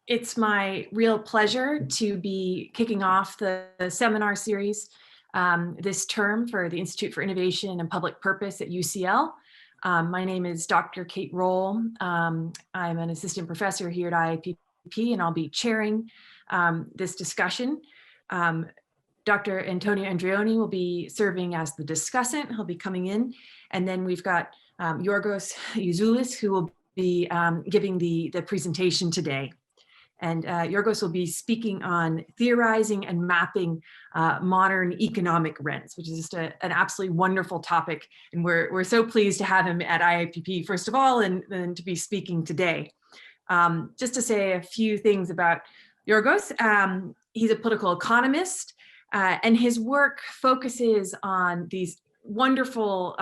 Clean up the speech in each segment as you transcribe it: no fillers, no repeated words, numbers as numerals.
It's my real pleasure to be kicking off the seminar series this term for the Institute for Innovation and Public Purpose at UCL. My name is Dr. Kate Roll. I'm an assistant professor here at IIPP, and I'll be chairing this discussion. Dr. Antonio Andreoni will be serving as the discussant. He'll be coming in. And then we've got Giorgos Gouzoulis, who will be giving the presentation today. And Giorgos will be speaking on theorizing and mapping modern economic rents, which is just an absolutely wonderful topic. And we're so pleased to have him at IIPP, first of all, and then to be speaking today. Just to say a few things about Giorgos, he's a political economist, and his work focuses on these wonderful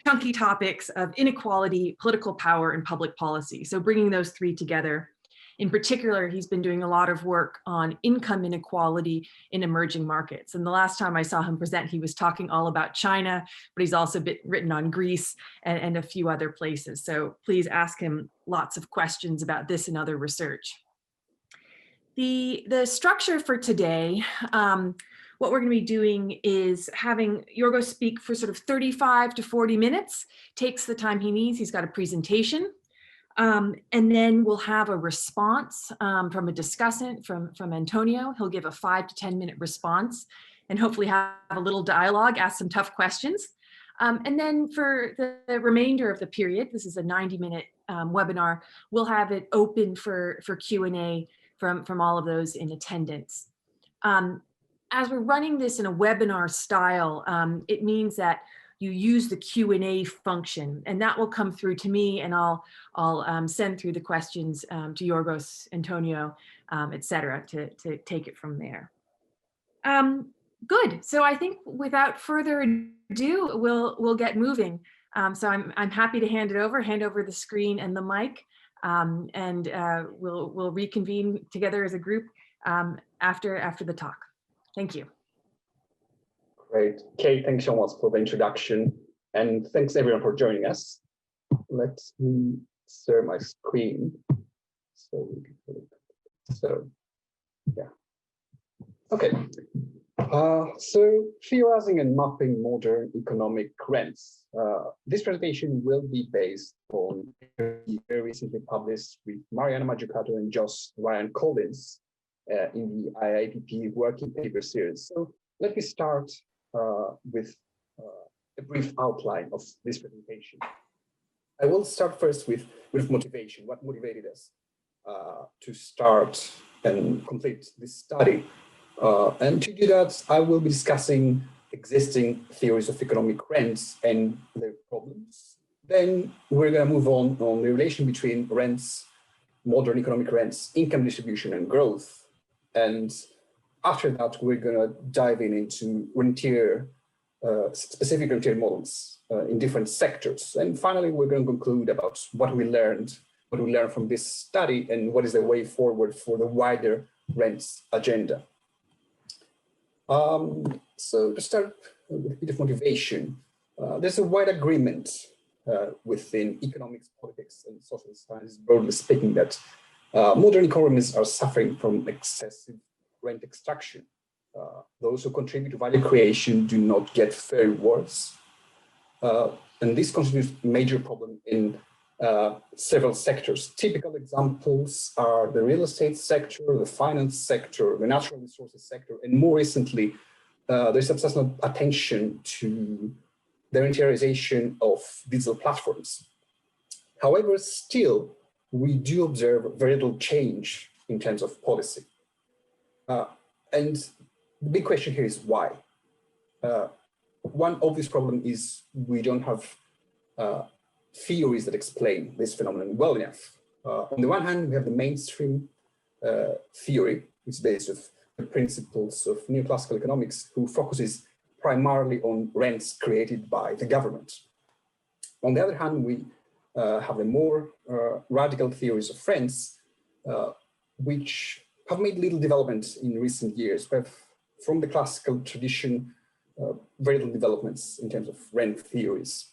chunky topics of inequality, political power, and public policy. So bringing those three together. In particular, he's been doing a lot of work on income inequality in emerging markets. And the last time I saw him present, he was talking all about China, but he's also written on Greece and a few other places. So please ask him lots of questions about this and other research. The structure for today, what we're going to be doing is having Giorgos speak for sort of 35 to 40 minutes, takes the time he needs. He's got a presentation. And then we'll have a response from a discussant, from Antonio. He'll give a 5 to 10 minute response and hopefully have a little dialogue, ask some tough questions. And then for the remainder of the period, this is a 90-minute webinar, we'll have it open for Q&A from all of those in attendance. As we're running this in a webinar style, it means that you use the Q&A function, and that will come through to me, and I'll send through the questions to Giorgos, Antonio, et cetera, to take it from there. Good. So I think without further ado, we'll get moving. So I'm happy to hand over the screen and the mic, and we'll reconvene together as a group after the talk. Thank you. Great. Kate, thanks so much for the introduction, and thanks everyone for joining us. Let me share my screen. So yeah. Okay. So theorizing and mapping modern economic rents. This presentation will be based on very recently published with Mariana Mazzucato and Ryan Collins in the IIPP Working Paper Series. So let me start with a brief outline of this presentation. I will start first with motivation, what motivated us to start and complete this study. And to do that, I will be discussing existing theories of economic rents and their problems. Then we're going to move on the relation between rents, modern economic rents, income distribution, and growth. And after that, we're going to dive into specific rentier models in different sectors. And finally, we're going to conclude about what we learned from this study and what is the way forward for the wider rents agenda. So to start with a bit of motivation, there's a wide agreement within economics, politics, and social science, broadly speaking, that modern economies are suffering from excessive rent extraction. Those who contribute to value creation do not get fair rewards. And this constitutes a major problem in several sectors. Typical examples are the real estate sector, the finance sector, the natural resources sector, and more recently, there's obsessive attention to the rentierization of digital platforms. However, still, we do observe very little change in terms of policy. And the big question here is why? One obvious problem is we don't have theories that explain this phenomenon well enough. On the one hand, we have the mainstream theory, which is based on the principles of neoclassical economics, who focuses primarily on rents created by the government. On the other hand, we have the more radical theories of rents, which have made little development in recent years. We have, from the classical tradition, very little developments in terms of rent theories.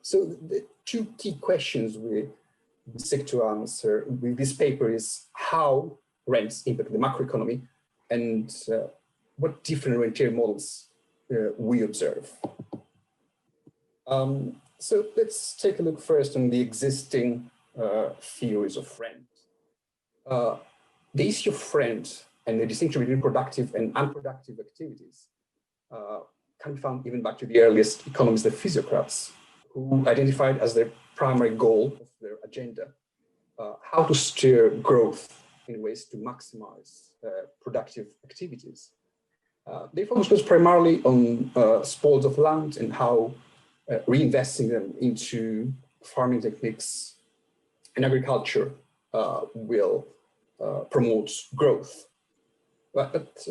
So the two key questions we we seek to answer with this paper is how rents impact the macroeconomy and what different rentier models we observe. So let's take a look first on the existing theories of rent. The issue of rent and the distinction between productive and unproductive activities can be found even back to the earliest economists, the physiocrats, who identified as their primary goal of their agenda how to steer growth in ways to maximize productive activities. Their focus was primarily on spoils of land and how reinvesting them into farming techniques and agriculture will promote growth. But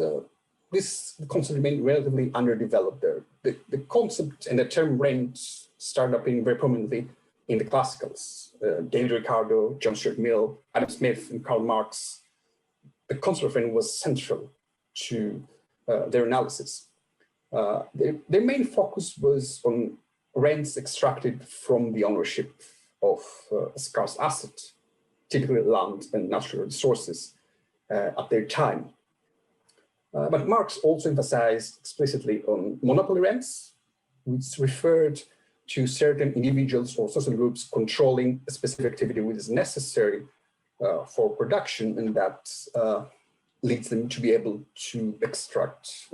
this concept remained relatively underdeveloped there. The concept and the term rent started appearing very prominently in the classicals, David Ricardo, John Stuart Mill, Adam Smith, and Karl Marx. The concept of rent was central to their analysis. Their main focus was on rents extracted from the ownership of a scarce asset, typically land and natural resources at their time. But Marx also emphasized explicitly on monopoly rents, which referred to certain individuals or social groups controlling a specific activity which is necessary for production, and that leads them to be able to extract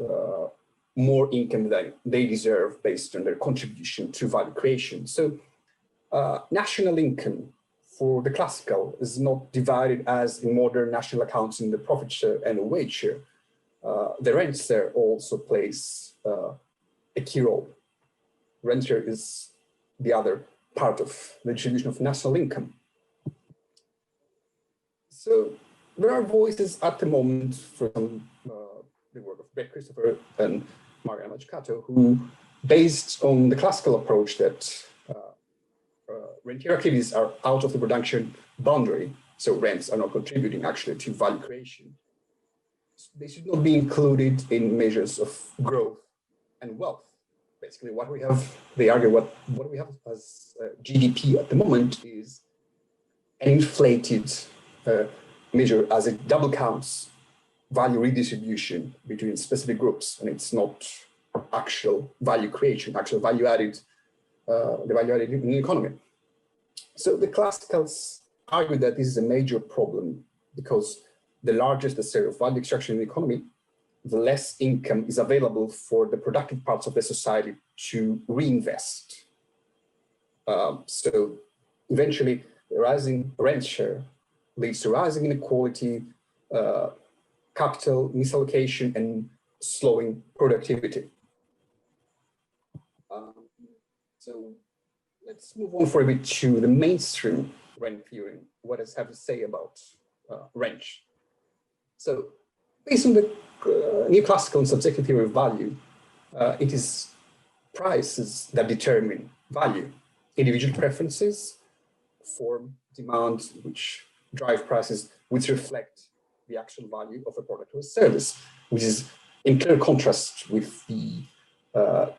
more income than they deserve based on their contribution to value creation. So national income for the classical is not divided as in modern national accounts in the profit share and the wage share. The rents there also plays a key role. Rent share is the other part of the distribution of national income. So there are voices at the moment from the work of Brett Christopher and Mariana Mazzucato, who, based on the classical approach that rentier activities are out of the production boundary, so rents are not contributing actually to value creation, they should not be included in measures of growth and wealth. Basically, what we have, they argue, what we have as GDP at the moment is an inflated measure as it double counts value redistribution between specific groups, and it's not actual value creation, actual value added, the value added in the economy. So the classicals argue that this is a major problem because the larger the share of value extraction in the economy, the less income is available for the productive parts of the society to reinvest. So eventually, the rising rent share leads to rising inequality, capital misallocation, and slowing productivity. So let's move on for a bit to the mainstream rent theory. What does it have to say about rent? So based on the neoclassical and subjective theory of value, it is prices that determine value. Individual preferences form demand, which drive prices, which reflect the actual value of a product or a service, which is in clear contrast with the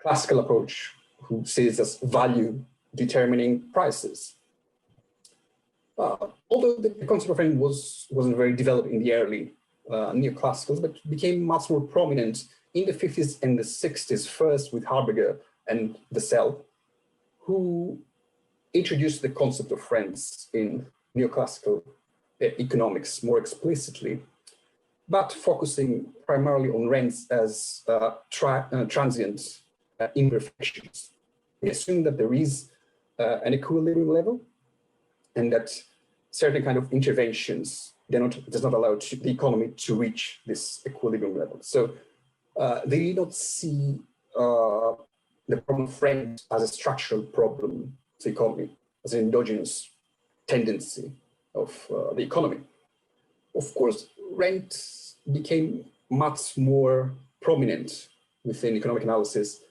classical approach, who sees as value determining prices. Although the concept of rent wasn't very developed in the early neoclassicals, but became much more prominent in the 50s and the 60s, first with Harberger and Vassell, who introduced the concept of rents in neoclassical economics more explicitly, but focusing primarily on rents as transient imperfections. We assume that there is an equilibrium level, and that certain kind of interventions does not allow the economy to reach this equilibrium level. So they did not see the problem of rent as a structural problem of the economy, as an endogenous tendency of the economy. Of course, rent became much more prominent within economic analysis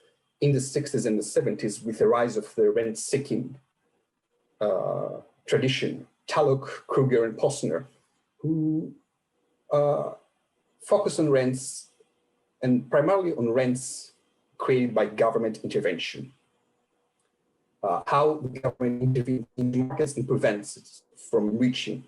in the 60s and the 70s with the rise of the rent-seeking tradition. Talloch, Kruger, and Posner, who focus on rents, and primarily on rents created by government intervention. how the government intervenes in the markets and prevents it from reaching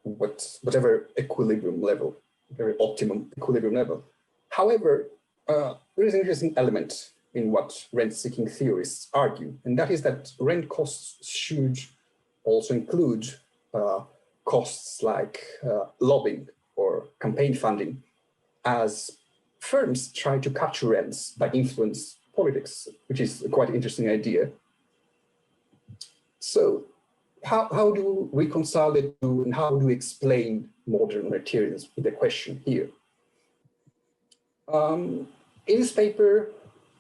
whatever equilibrium level, very optimum equilibrium level. However, there is an interesting element in what rent-seeking theorists argue, and that is that rent costs should also include costs like lobbying or campaign funding, as firms try to capture rents by influence politics, which is a quite interesting idea. So how do we reconcile the two, and how do we explain modern materialism in the question here? In this paper,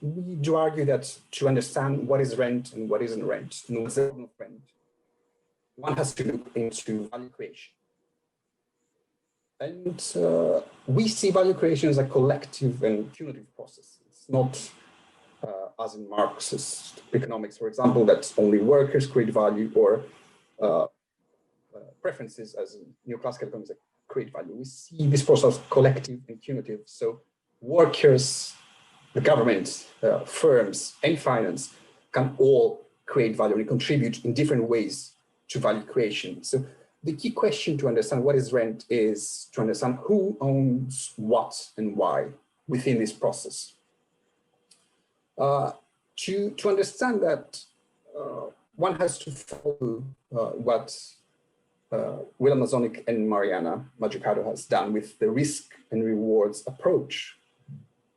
we do argue that to understand what is rent and what isn't rent, and what's the problem of rent, one has to look into value creation. And we see value creation as a collective and punitive process. It's not as in Marxist economics, for example, that only workers create value, or preferences as in neoclassical economics that create value. We see this process collective and punitive. So workers, the government, firms, and finance can all create value and contribute in different ways to value creation. So the key question to understand what is rent is to understand who owns what and why within this process. To understand that, one has to follow what Will Mazzonic and Mariana Mazzucato has done with the risk and rewards approach,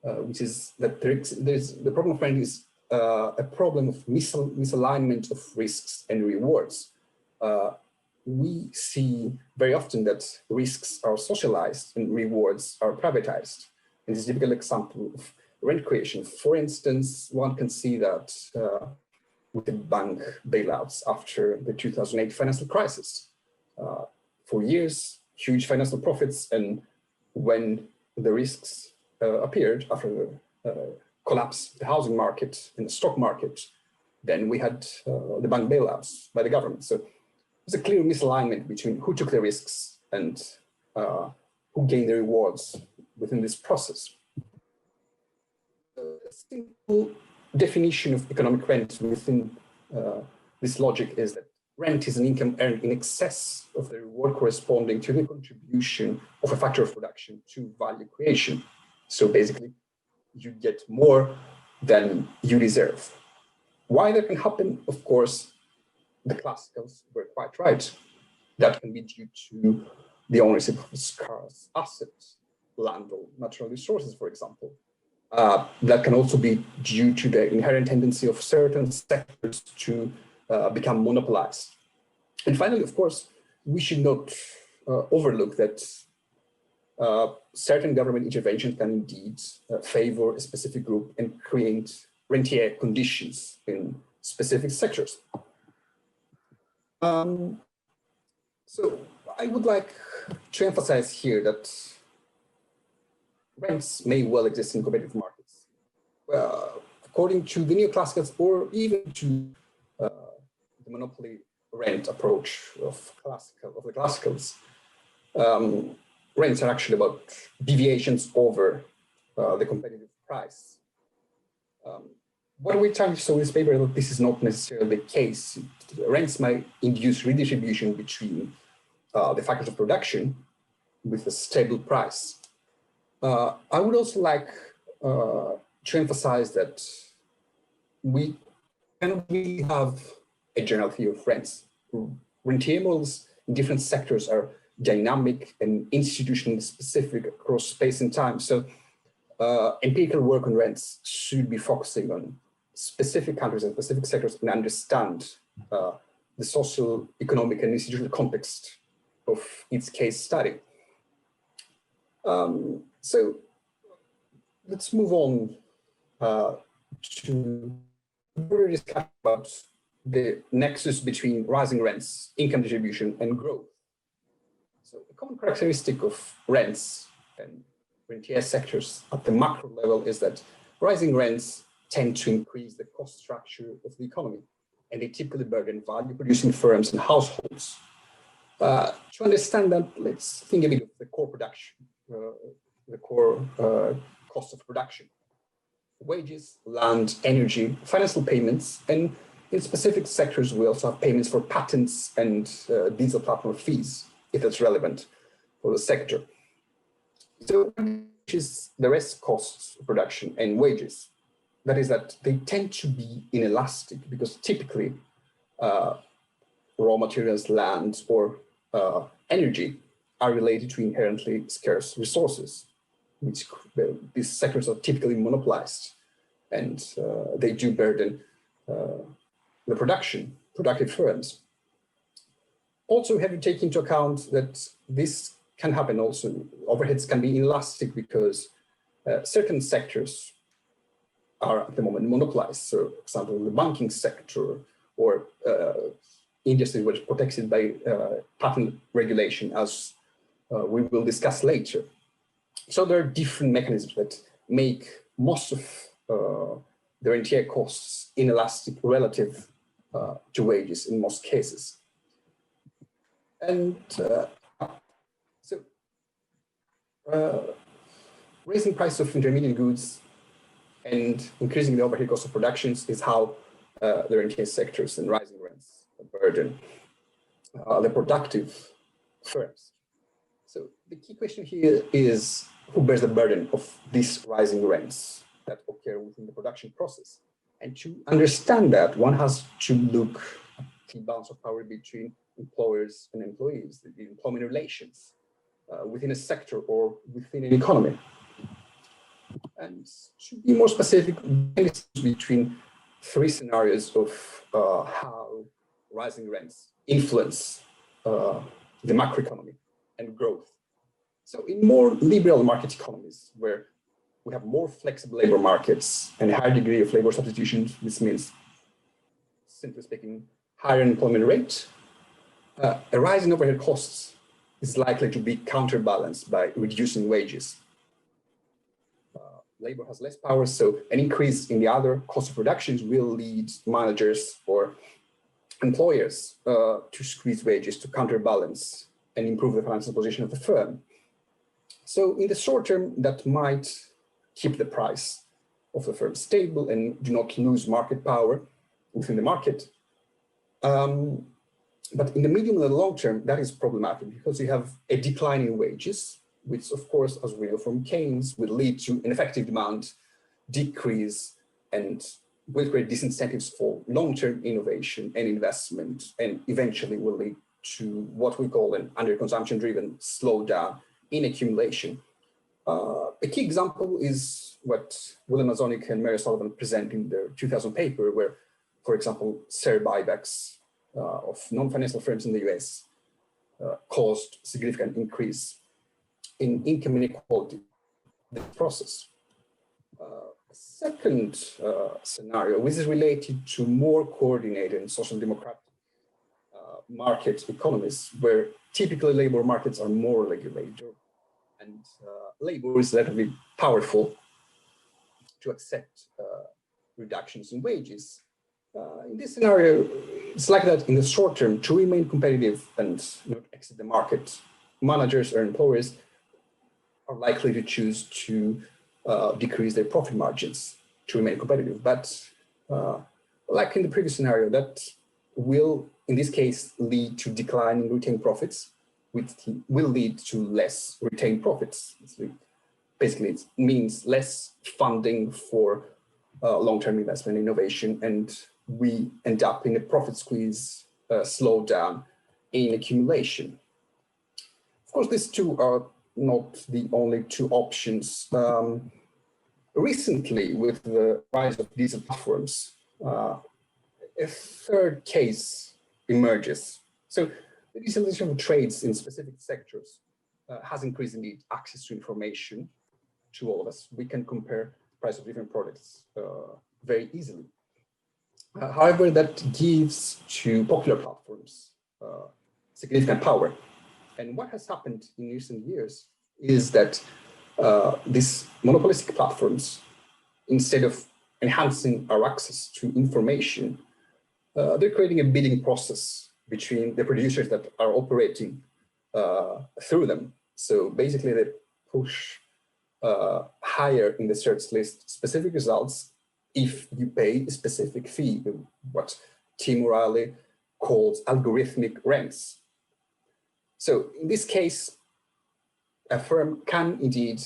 which is that the problem of rent is a problem of misalignment of risks and rewards. We see very often that risks are socialized and rewards are privatized. And this is a typical example of rent creation. For instance, one can see that with the bank bailouts after the 2008 financial crisis. For years, huge financial profits, and when the risks appeared after the collapse of the housing market and the stock market, then we had the bank bailouts by the government. So there's a clear misalignment between who took the risks and who gained the rewards within this process. A simple definition of economic rent within this logic is that rent is an income earned in excess of the reward corresponding to the contribution of a factor of production to value creation. So basically, you get more than you deserve. Why that can happen? Of course, the classicals were quite right. That can be due to the ownership of scarce assets, land or natural resources, for example. That can also be due to the inherent tendency of certain sectors to become monopolized. And finally, of course, we should not overlook that certain government interventions can indeed favor a specific group and create rentier conditions in specific sectors. So I would like to emphasize here that rents may well exist in competitive markets. According to the neoclassicals, or even to the monopoly rent approach of the classicals, rents are actually about deviations over the competitive price. What we're trying to show in this paper is that this is not necessarily the case. Rents might induce redistribution between the factors of production with a stable price. I would also like to emphasize that we cannot really have a general theory of rents. Rentier models in different sectors are dynamic and institutionally specific across space and time. So empirical work on rents should be focusing on specific countries and specific sectors and understand the social, economic, and institutional context of its case study. So let's move on to discuss about the nexus between rising rents, income distribution, and growth. So a common characteristic of rents and rentier sectors at the macro level is that rising rents tend to increase the cost structure of the economy, and they typically burden value-producing firms and households. To understand that, let's think a bit of the core production, the core cost of production. wages, land, energy, financial payments, and in specific sectors, we also have payments for patents and digital platform fees, if that's relevant for the sector. So, which is the rest costs of production and wages? That is that they tend to be inelastic because typically raw materials, land, or energy are related to inherently scarce resources, which these sectors are typically monopolized, and they do burden the productive firms. Also, have to take into account that this can happen also, overheads can be inelastic because certain sectors are at the moment monopolized. So, for example, the banking sector or industry which is protected by patent regulation, as we will discuss later. So there are different mechanisms that make most of their entire costs inelastic relative to wages in most cases. And raising price of intermediate goods and increasing the overhead cost of productions is how their entire sectors and rising rents burden the productive firms. So the key question here is who bears the burden of these rising rents that occur within the production process? And to understand that, one has to look at the balance of power between employers and employees, the employment relations within a sector or within an economy. And to be more specific, between three scenarios of how rising rents influence the macroeconomy and growth. So in more liberal market economies, where we have more flexible labor markets and a higher degree of labor substitution, this means, simply speaking, higher employment rate, a rise in overhead costs is likely to be counterbalanced by reducing wages. Labor has less power, so an increase in the other cost of productions will lead managers or employers to squeeze wages to counterbalance and improve the financial position of the firm. So in the short term, that might keep the price of the firm stable and do not lose market power within the market. But in the medium and the long term, that is problematic because you have a decline in wages, which of course, as we know from Keynes, will lead to ineffective demand, decrease, and will create disincentives for long-term innovation and investment, and eventually will lead to what we call an underconsumption-driven slowdown in accumulation. A key example is what William Mazonik and Mary Sullivan present in their 2000 paper, where, for example, share buybacks of non-financial firms in the US caused significant increase in income inequality in the process. Second scenario, which is related to more coordinated and social democratic market economies, where typically labor markets are more regulated and labor is relatively powerful to accept reductions in wages. In this scenario, it's like that in the short term, to remain competitive and not exit the market, managers or employers are likely to choose to decrease their profit margins to remain competitive. But like in the previous scenario, that will, in this case, lead to declining retained profits, which will lead to less retained profits. Basically, it means less funding for long-term investment innovation, and we end up in a profit squeeze, slowdown in accumulation. Of course, these two are not the only two options. Recently, with the rise of digital platforms, a third case emerges. So the digitalization of trades in specific sectors has increased indeed access to information to all of us. We can compare price of different products very easily. However, that gives to popular platforms significant power. And what has happened in recent years is that these monopolistic platforms, instead of enhancing our access to information, they're creating a bidding process between the producers that are operating through them. So basically, they push higher in the search list specific results if you pay a specific fee, what Tim O'Reilly calls algorithmic ranks. So in this case, a firm can indeed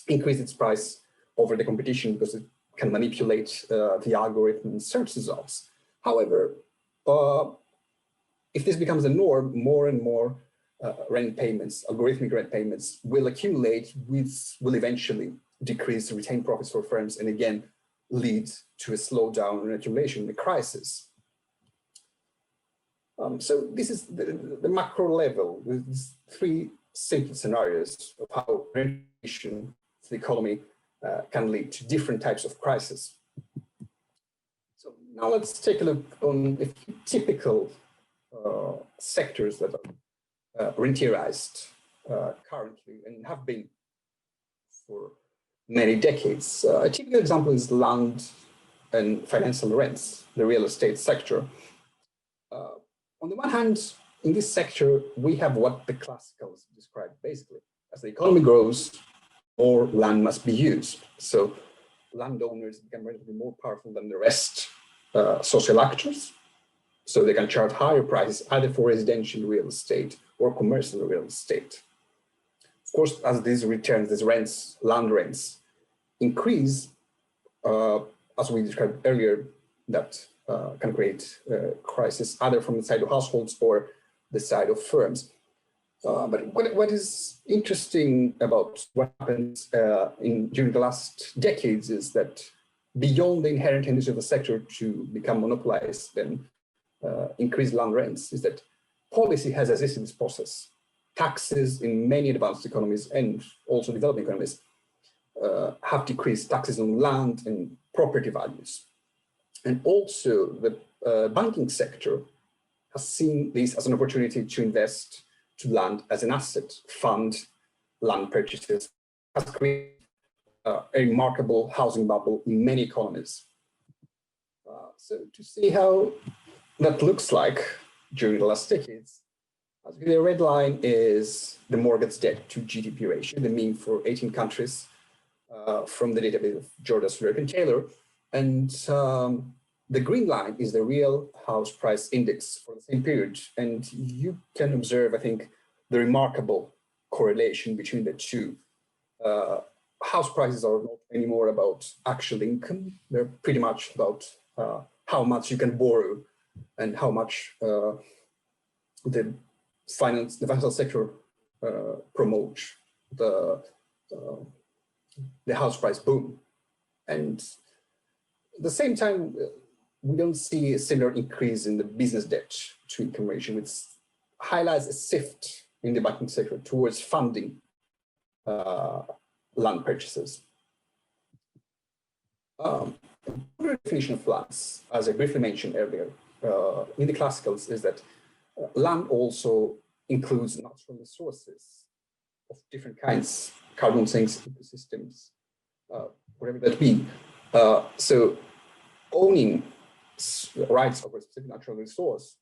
increase its price over the competition because it can manipulate the algorithm search results. However, if this becomes a norm, more and more rent payments, algorithmic rent payments will accumulate, which will eventually decrease retained profits for firms and again lead to a slowdown in accumulation, the crisis. So this is the macro level. There's three simple scenarios of how regulation of the economy can lead to different types of crisis. So now let's take a look on a few typical sectors that are rentierized currently and have been for many decades. A typical example is land and financial rents, the real estate sector. On the one hand, in this sector, we have what the classicals describe basically. As the economy grows, more land must be used. So landowners become relatively more powerful than the rest social actors. So they can charge higher prices either for residential real estate or commercial real estate. Of course, as these returns, these rents, land rents increase, as we described earlier, that can create crisis either from the side of households or the side of firms. But what is interesting about what happens during the last decades is that beyond the inherent tendency of the sector to become monopolized and increase land rents, is that policy has assisted this process. Taxes in many advanced economies and also developing economies have decreased taxes on land and property values. And also the banking sector has seen this as an opportunity to invest to land as an asset, fund land purchases, has created a remarkable housing bubble in many economies. So to see how that looks like during the last decades, the red line is the mortgage debt to GDP ratio, the mean for 18 countries from the database of Giorgos Gouzoulis and Taylor. And the green line is the real house price index for the same period. And you can observe, I think, the remarkable correlation between the two. House prices are not anymore about actual income. They're pretty much about how much you can borrow and how much the financial sector promotes the house price boom. And at the same time, we don't see a similar increase in the business debt to income ratio, which highlights a shift in the banking sector towards funding land purchases. The definition of lands, as I briefly mentioned earlier, in the classicals, is that land also includes natural resources of different kinds, carbon sinks, ecosystems, whatever that be. So owning rights over a specific natural resource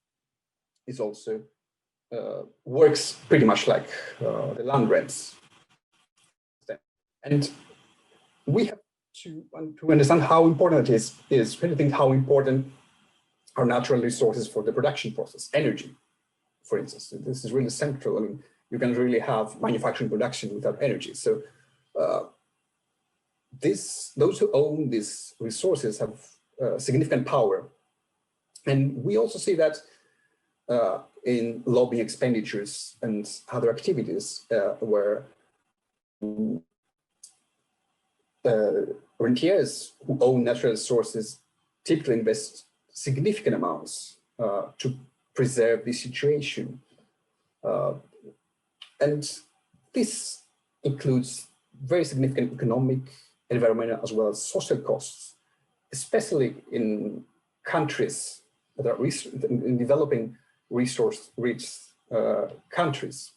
is also works pretty much like the land rents. And we have to understand how important it is really think how important are natural resources for the production process, energy, for instance. This is really central. I mean, you can really have manufacturing production without energy. So those who own these resources have significant power. And we also see that in lobbying expenditures and other activities where rentiers who own natural resources typically invest significant amounts to preserve the situation. And this includes very significant economic, environmental, as well as social costs, especially in countries that are in developing resource-rich countries,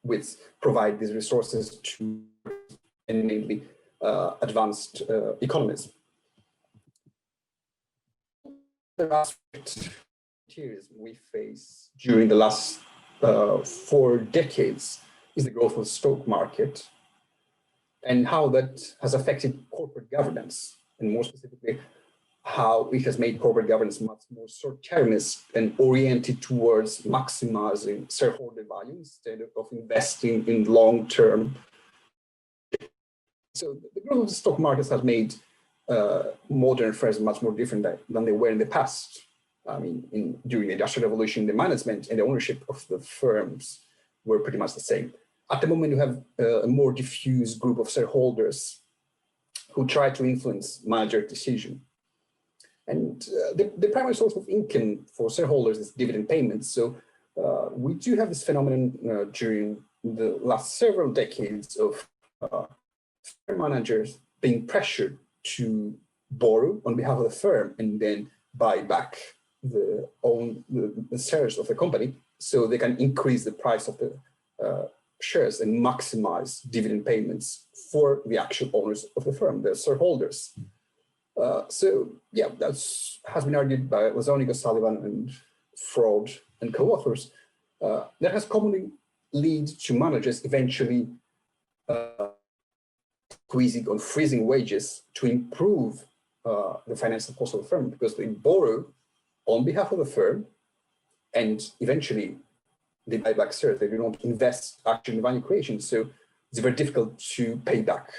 which provide these resources to mainly advanced economies. The aspect we face during the last 4 decades is the growth of the stock market and how that has affected corporate governance, and more specifically, how it has made corporate governance much more short-termist and oriented towards maximizing shareholder value instead of investing in long-term. So the growth of the stock markets has made modern affairs much more different than they were in the past. I mean, during the Industrial Revolution, the management and the ownership of the firms were pretty much the same. At the moment, you have a more diffuse group of shareholders who try to influence manager decision. And the primary source of income for shareholders is dividend payments. So we do have this phenomenon during the last several decades of managers being pressured to borrow on behalf of the firm and then buy back the shares of the company so they can increase the price of the shares and maximize dividend payments for the actual owners of the firm, the shareholders. So yeah, that has been argued by Lazonic, O'Sullivan, and Fraud and co-authors. That has commonly led to managers eventually squeezing or freezing wages to improve the financial cost of the firm, because they borrow on behalf of the firm and eventually they buy back shares. They do not invest actually in value creation. So it's very difficult to pay back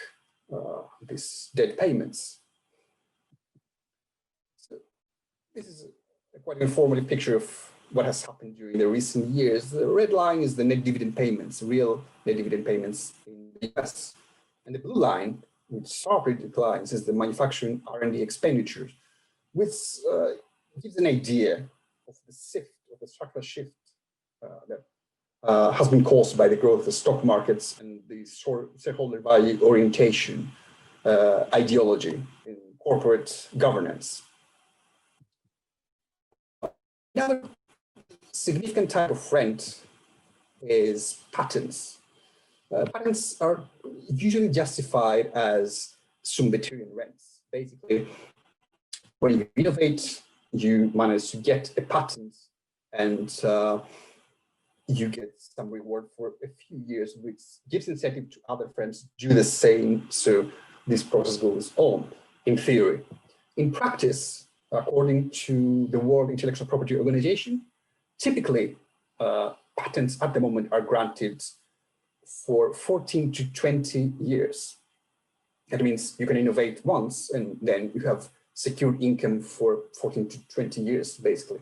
these debt payments. So this is a quite informative picture of what has happened during the recent years. The red line is the net dividend payments, real net dividend payments in the US. And the blue line, which sharply declines, is the manufacturing R&D expenditures, which gives an idea of the shift, of the structural shift that has been caused by the growth of the stock markets and the shareholder value orientation ideology in corporate governance. Another significant type of rent is patents. Patents are usually justified as Sumbeterian rents. Basically, when you innovate, you manage to get a patent and you get some reward for a few years, which gives incentive to other firms to do the same. So this process goes on in theory. In practice, according to the World Intellectual Property Organization, typically patents at the moment are granted for 14 to 20 years. That means you can innovate once and then you have secure income for 14 to 20 years, basically,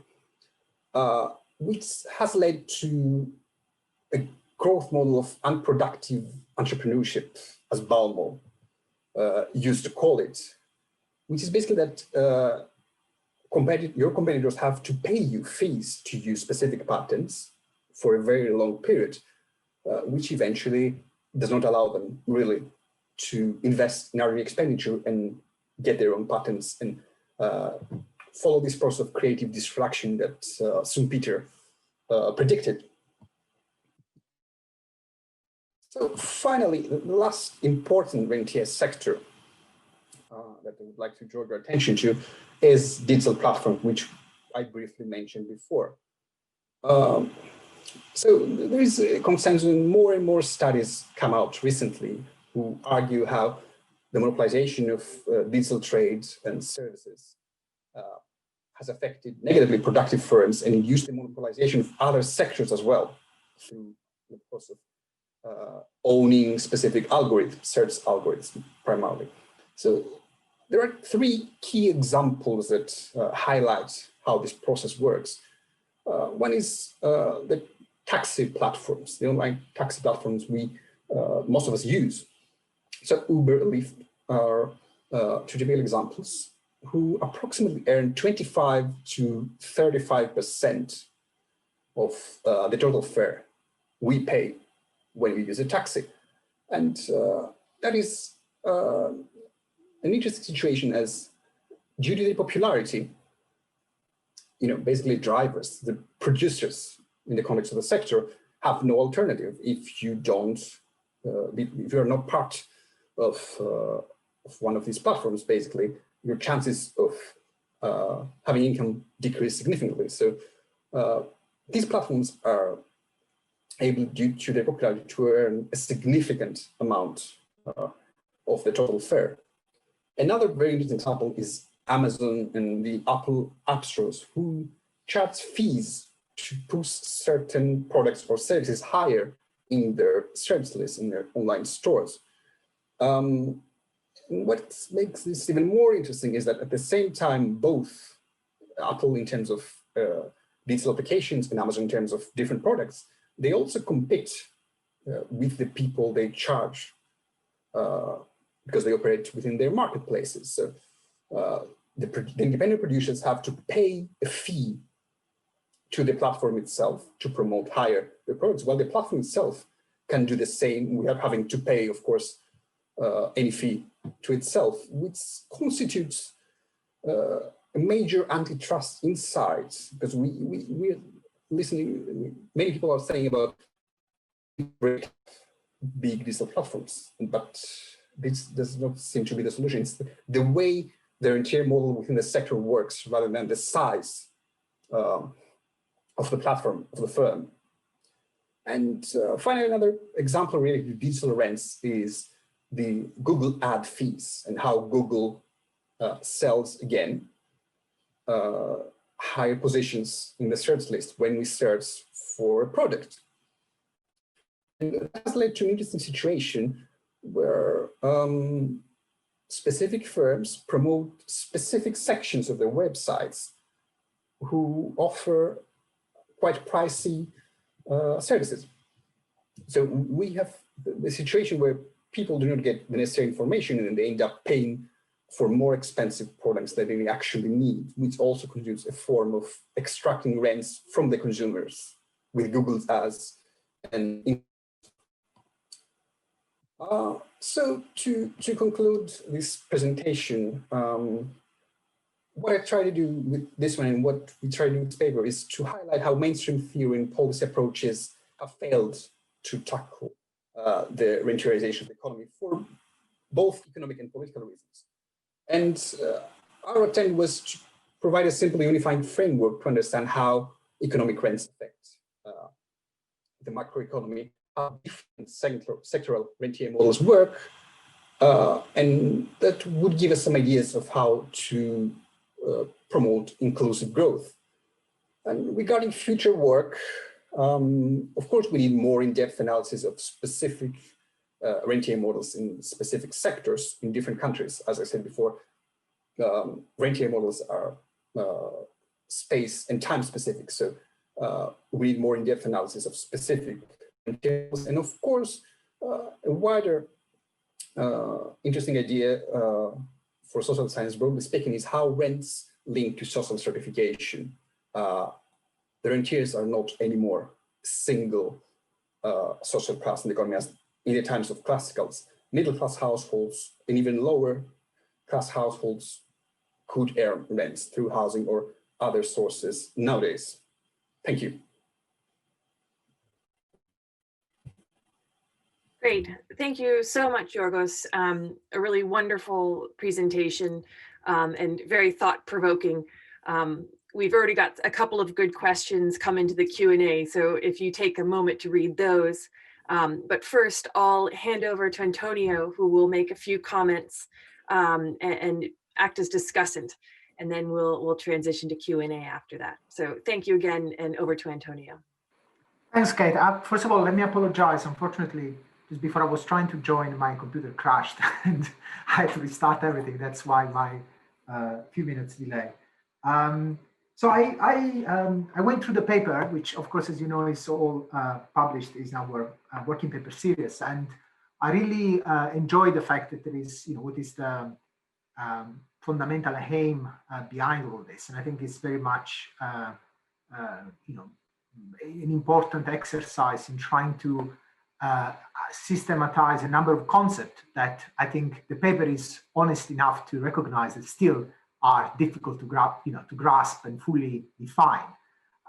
which has led to a growth model of unproductive entrepreneurship, as Balmo used to call it, which is basically that your competitors have to pay you fees to use specific patents for a very long period, which eventually does not allow them really to invest in R&D expenditure and get their own patents and follow this process of creative destruction that Schumpeter predicted. So finally, the last important rentier sector that I would like to draw your attention to is digital platform, which I briefly mentioned before. So there is a consensus, and more studies come out recently who argue how the monopolization of digital trade and services has affected negatively productive firms and induced the monopolization of other sectors as well through the process of owning specific algorithms, search algorithms primarily. So there are three key examples that highlight how this process works. One is the taxi platforms, the online taxi platforms most of us use. So Uber, Lyft are two typical examples who approximately earn 25 to 35% of the total fare we pay when we use a taxi. And that is an interesting situation, as due to the popularity, basically drivers, the producers in the context of the sector have no alternative. If you don't, if you're not part of one of these platforms, basically, your chances of having income decrease significantly. So these platforms are able, due to their popularity, to earn a significant amount of the total fare. Another very interesting example is Amazon and the Apple app stores, who charge fees to push certain products or services higher in their service list, in their online stores. What makes this even more interesting is that at the same time, both Apple in terms of digital applications and Amazon in terms of different products, they also compete with the people they charge because they operate within their marketplaces. So the independent producers have to pay a fee to the platform itself to promote higher their products, while the platform itself can do the same without having to pay, of course, any fee to itself, which constitutes a major antitrust insight, because we're listening, many people are saying about big digital platforms, but this does not seem to be the solution. It's the way their entire model within the sector works rather than the size of the platform, of the firm. And finally, another example related to digital rents is the Google ad fees and how Google sells, again, higher positions in the search list when we search for a product. And that has led to an interesting situation where specific firms promote specific sections of their websites who offer quite pricey services. So we have the situation where people do not get the necessary information and they end up paying for more expensive products that they actually need, which also constitutes a form of extracting rents from the consumers with Google's ads. And so to conclude this presentation, what I try to do with this one and what we try to do with this paper is to highlight how mainstream theory and policy approaches have failed to tackle the rentiering of the economy for both economic and political reasons. And our attempt was to provide a simple unifying framework to understand how economic rents affect the macroeconomy, how different sectoral rentier models work, and that would give us some ideas of how to promote inclusive growth. And regarding future work, of course, we need more in-depth analysis of specific rentier models in specific sectors in different countries. As I said before, rentier models are space and time specific. So we need more in-depth analysis of specific rentier models. And of course, a wider interesting idea for social science, broadly speaking, is how rents link to social stratification. The rentiers are not anymore single social class in the economy as in the times of classicals. Middle-class households and even lower class households could earn rents through housing or other sources nowadays. Thank you. Great. Thank you so much, Giorgos. A really wonderful presentation and very thought-provoking. We've already got a couple of good questions come into the Q&A, so if you take a moment to read those. But first, I'll hand over to Antonio, who will make a few comments and act as discussant, and then we'll transition to Q&A after that. So thank you again, and over to Antonio. Thanks, Kate. First of all, let me apologize. Unfortunately, just before I was trying to join, my computer crashed and I had to restart everything. That's why my few minutes delay. So I went through the paper, which of course, as you know, is all published, is our working paper series. And I really enjoy the fact that there is, what is the fundamental aim behind all this. And I think it's very much, an important exercise in trying to systematize a number of concepts that I think the paper is honest enough to recognize that still are difficult to grasp and fully define.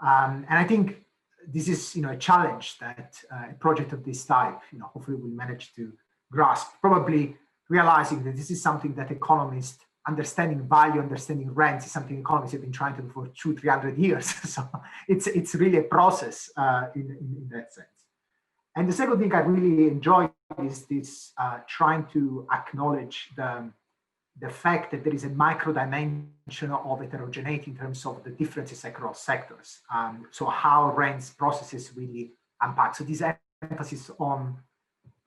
And I think this is, a challenge that a project of this type, hopefully will manage to grasp, probably realizing that this is something that economists, understanding value, understanding rents, is something economists have been trying to do for 200-300 years. So it's really a process in that sense. And the second thing I really enjoy is this trying to acknowledge the fact that there is a micro dimension of heterogeneity in terms of the differences across sectors. So how rents processes really unpack. So this emphasis on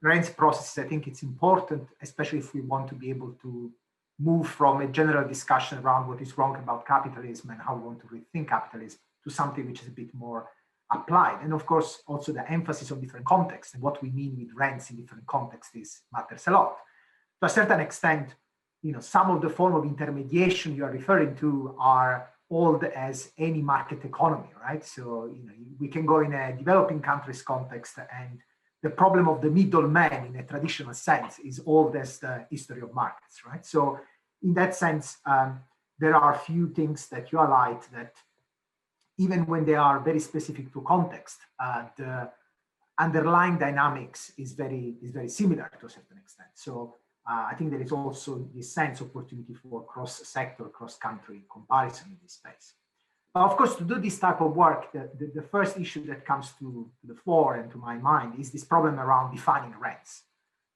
rents processes, I think it's important, especially if we want to be able to move from a general discussion around what is wrong about capitalism and how we want to rethink capitalism to something which is a bit more applied. And of course, also the emphasis on different contexts and what we mean with rents in different contexts matters a lot. To a certain extent, some of the form of intermediation you are referring to are old as any market economy, right? So, we can go in a developing countries context, and the problem of the middleman in a traditional sense is old as the history of markets, right? So in that sense, there are a few things that you highlight that even when they are very specific to context, the underlying dynamics is very similar to a certain extent. So I think there is also this sense of opportunity for cross-sector, cross-country comparison in this space. But of course, to do this type of work, the first issue that comes to the fore and to my mind is this problem around defining rents.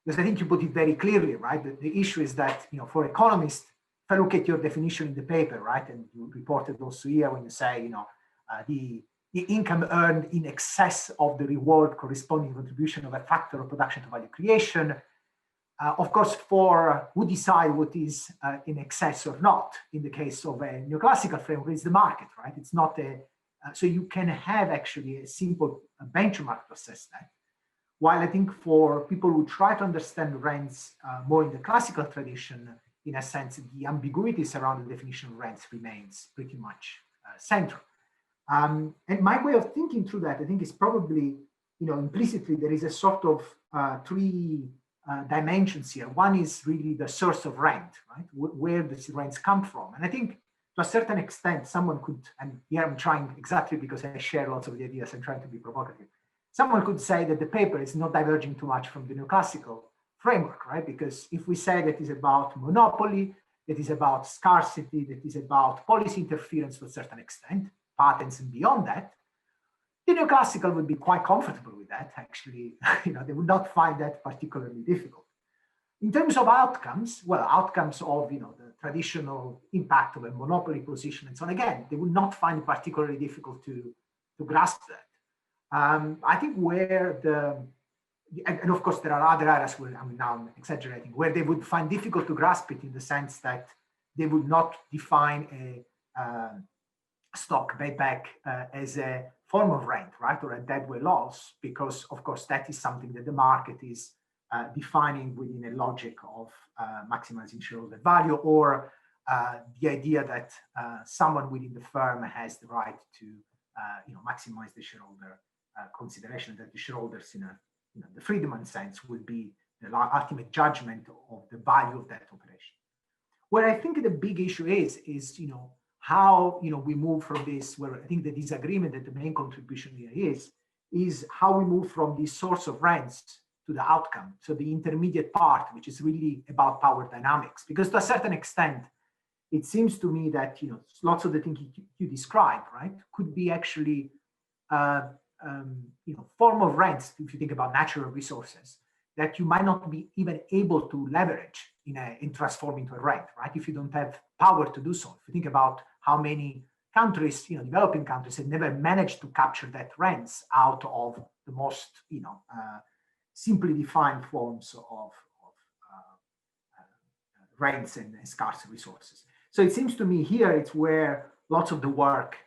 Because I think you put it very clearly, right? The issue is that, for economists, if I look at your definition in the paper, right, and you reported also here when you say, the income earned in excess of the reward corresponding contribution of a factor of production to value creation. Of course, for who decide what is in excess or not, in the case of a neoclassical framework, it's the market, right? It's not so you can have actually a simple benchmark to assess that. While I think for people who try to understand rents more in the classical tradition, in a sense, the ambiguities around the definition of rents remains pretty much central. And my way of thinking through that, I think, is probably, implicitly there is a sort of three dimensions here. One is really the source of rent, right? Where does rents come from? And I think to a certain extent, someone could, and here I'm trying exactly because I share lots of the ideas, I'm trying to be provocative. Someone could say that the paper is not diverging too much from the neoclassical framework, right? Because if we say that it's about monopoly, that is about scarcity, that is about policy interference to a certain extent, patents and beyond that, the neoclassical would be quite comfortable with that, actually. They would not find that particularly difficult. In terms of outcomes, well, outcomes of the traditional impact of a monopoly position and so on, again, they would not find it particularly difficult to grasp that. I think where and of course there are other areas where, now I'm exaggerating, where they would find difficult to grasp it in the sense that they would not define a stock buyback as a form of rent, right, or a deadweight loss, because of course that is something that the market is defining within a logic of maximizing shareholder value, or the idea that someone within the firm has the right to maximize the shareholder consideration, that the shareholders in the Friedman sense will be the ultimate judgment of the value of that operation. Where I think the big issue is how we move from this, where I think the disagreement that the main contribution here is how we move from the source of rents to the outcome. So the intermediate part, which is really about power dynamics, because to a certain extent, it seems to me that lots of the things you described, right, could be actually form of rents, if you think about natural resources, that you might not be even able to leverage in transforming to a rent, right? If you don't have power to do so. If you think about how many countries, developing countries, have never managed to capture that rents out of the most, simply defined forms of rents and scarce resources. So it seems to me here it's where lots of the work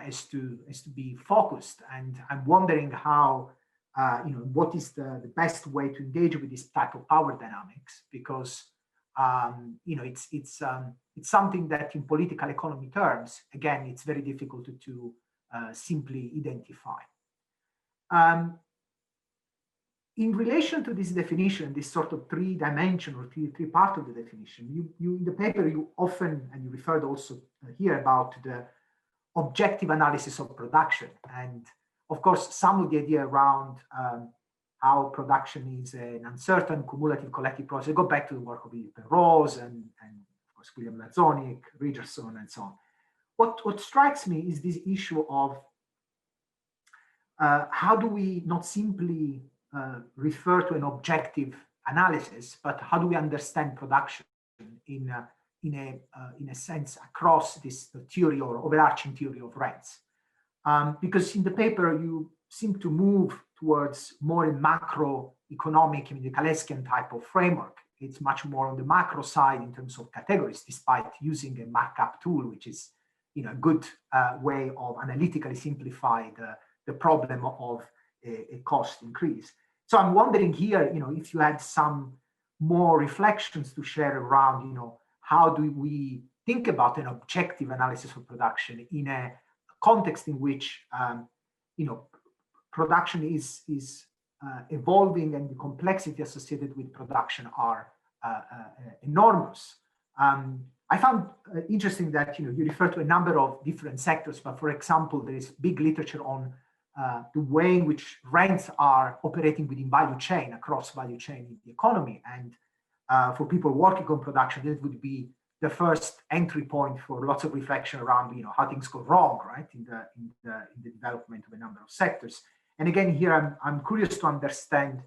is to be focused, and I'm wondering how what is the best way to engage with this type of power dynamics, because it's something that in political economy terms, again, it's very difficult to simply identify. In relation to this definition, this sort of three-dimension or three part of the definition, you in the paper, you often, and you referred also here about the objective analysis of production. And of course, some of the idea around how production is an uncertain cumulative collective process. Go back to the work of Rose and of course, William Lazzonic, Richardson, and so on. What strikes me is this issue of how do we not simply refer to an objective analysis, but how do we understand production in a sense across this theory or overarching theory of rents? Because in the paper you seem to move towards more a macroeconomic, the Kaleskian type of framework. It's much more on the macro side in terms of categories, despite using a markup tool, which is a good way of analytically simplify the problem of a cost increase. So I'm wondering here, if you had some more reflections to share around, how do we think about an objective analysis of production in a context in which, production is evolving and the complexity associated with production are enormous. I found interesting that you refer to a number of different sectors, but for example, there is big literature on the way in which rents are operating within value chain, across value chain in the economy. And for people working on production, this would be the first entry point for lots of reflection around how things go wrong, right, in the development of a number of sectors. And again, here I'm curious to understand,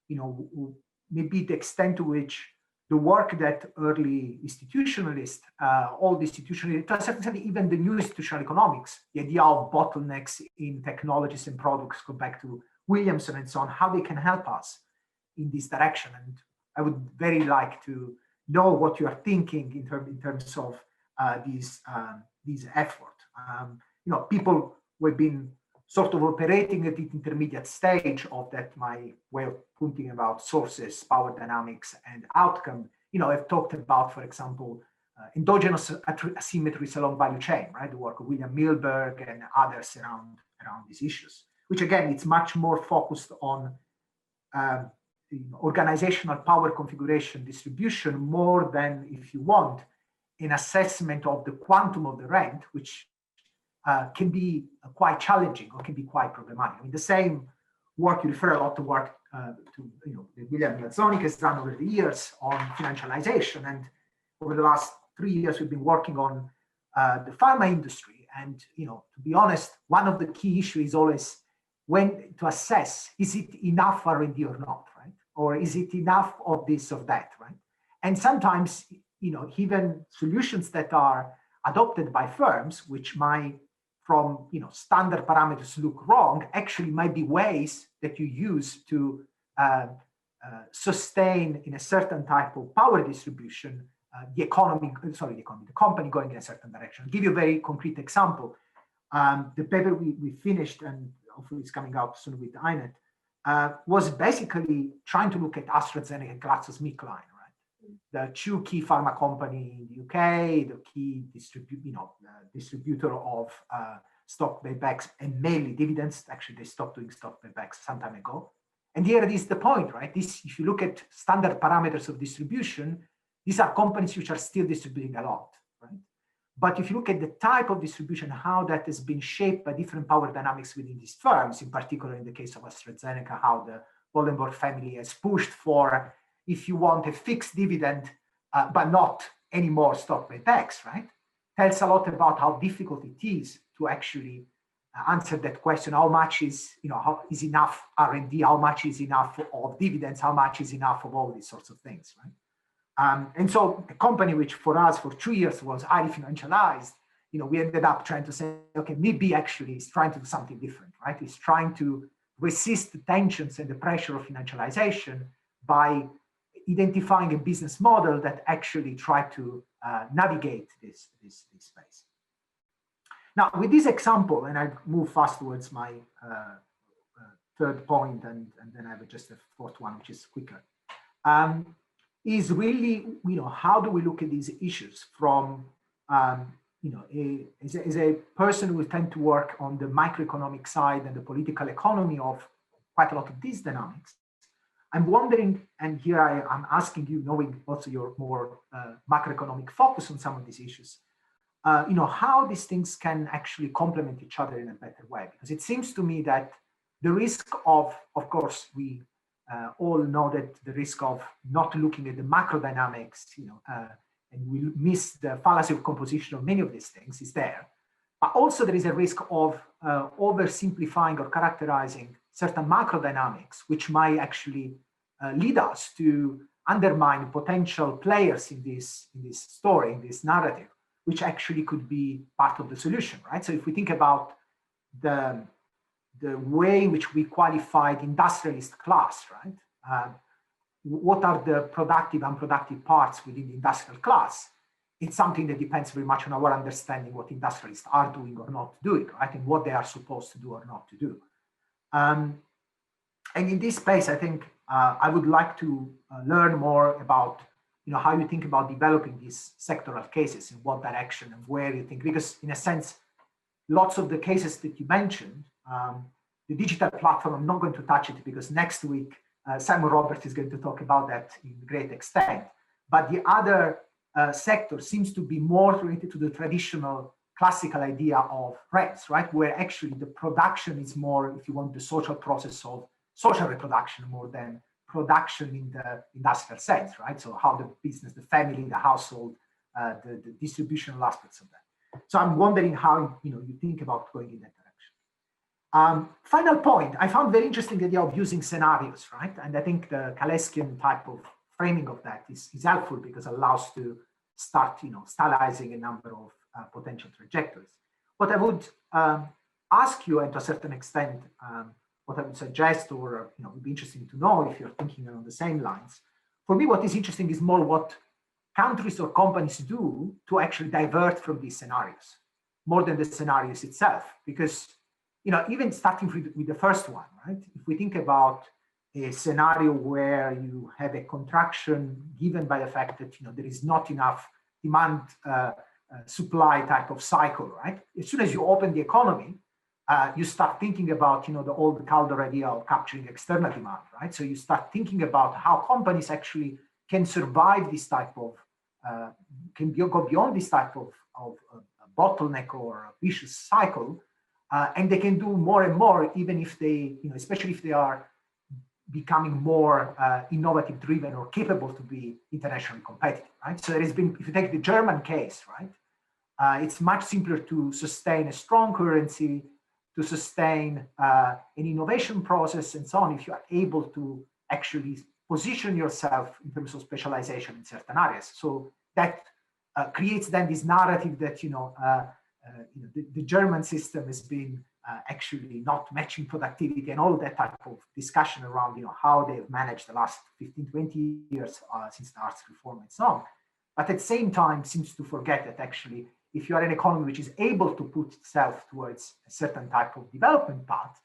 maybe the extent to which the work that early institutionalists, old institutionalists, to a certain extent, even the new institutional economics, the idea of bottlenecks in technologies and products, go back to Williamson and so on, how they can help us in this direction. And I would very like to know what you are thinking in terms of these efforts. People who have been sort of operating at the intermediate stage of that, my way of thinking about sources, power dynamics, and outcome, I've talked about, for example, endogenous asymmetries along value chain, right? The work of William Milberg and others around these issues, which again, it's much more focused on organizational power configuration distribution more than, if you want, an assessment of the quantum of the rent, which can be quite challenging or can be quite problematic. I mean, the same work, you refer a lot to work to William Lazonic has done over the years on financialization. And over the last 3 years, we've been working on the pharma industry. And, to be honest, one of the key issues is always when to assess, is it enough R&D or not, right? Or is it enough of this or that, right? And sometimes, even solutions that are adopted by firms, which might from standard parameters look wrong, actually might be ways that you use to sustain in a certain type of power distribution the company going in a certain direction. I'll give you a very concrete example. The paper we finished, and hopefully it's coming out soon with INET, was basically trying to look at AstraZeneca and GlaxoSmithKline, right? The two key pharma company in the UK, the key distributor of stock buybacks and mainly dividends. Actually, they stopped doing stock buybacks some time ago. And here it is the point, right? If you look at standard parameters of distribution, these are companies which are still distributing a lot, right? But if you look at the type of distribution, how that has been shaped by different power dynamics within these firms, in particular in the case of AstraZeneca, how the Wallenberg family has pushed for, if you want, a fixed dividend, but not any more stock buybacks, right? Tells a lot about how difficult it is to actually answer that question. How much is, how is enough R&D? How much is enough of dividends? How much is enough of all these sorts of things, right? And so a company which for us for 2 years was highly financialized, we ended up trying to say, okay, maybe actually it's trying to do something different, right? It's trying to resist the tensions and the pressure of financialization by identifying a business model that actually tried to navigate this space. Now, with this example, and I move fast towards my third point, and then I have just a fourth one, which is quicker. Is really, how do we look at these issues from, as a person who tend to work on the macroeconomic side and the political economy of quite a lot of these dynamics. I'm wondering, and here I'm asking you, knowing also your more macroeconomic focus on some of these issues, how these things can actually complement each other in a better way. Because it seems to me that the risk of course, we all know that the risk of not looking at the macro dynamics, and we miss the fallacy of composition of many of these things is there. But also there is a risk of oversimplifying or characterizing certain macro dynamics, which might actually lead us to undermine potential players in this story, in this narrative, which actually could be part of the solution, right? So if we think about the way in which we qualified industrialist class, right? What are the productive, unproductive parts within the industrial class? It's something that depends very much on our understanding what industrialists are doing or not doing, right? And what they are supposed to do or not to do. And in this space, I think I would like to learn more about, how you think about developing these sectoral cases, in what direction and where you think, because in a sense, lots of the cases that you mentioned, the digital platform, I'm not going to touch it because next week, Simon Roberts is going to talk about that in great extent. But the other sector seems to be more related to the traditional classical idea of rents, right? Where actually the production is more, if you want, the social process of social reproduction more than production in the industrial sense, right? So how the business, the family, the household, the distributional aspects of that. So I'm wondering how you think about going in that direction. Final point, I found very interesting the idea of using scenarios, right? And I think the Kaleskian type of framing of that is helpful because it allows to start, stylizing a number of potential trajectories. What I would ask you, and to a certain extent, what I would suggest, or would be interesting to know if you're thinking along the same lines. For me, what is interesting is more what countries or companies do to actually divert from these scenarios, more than the scenarios itself. Because, even starting with the first one, right? If we think about a scenario where you have a contraction given by the fact that there is not enough demand supply type of cycle, right? As soon as you open the economy, you start thinking about the old Calder idea of capturing external demand, right? So you start thinking about how companies actually can survive this type of go beyond this type of bottleneck or vicious cycle, and they can do more and more, even if they, especially if they are becoming more innovative driven or capable to be internationally competitive, right? So there has been, if you take the German case, right, it's much simpler to sustain a strong currency, to sustain an innovation process and so on, if you are able to actually position yourself in terms of specialization in certain areas. So that creates then this narrative that the German system has been actually not matching productivity and all that type of discussion around how they've managed the last 15, 20 years since the arts reform and so on. But at the same time seems to forget that actually if you are an economy which is able to put itself towards a certain type of development path,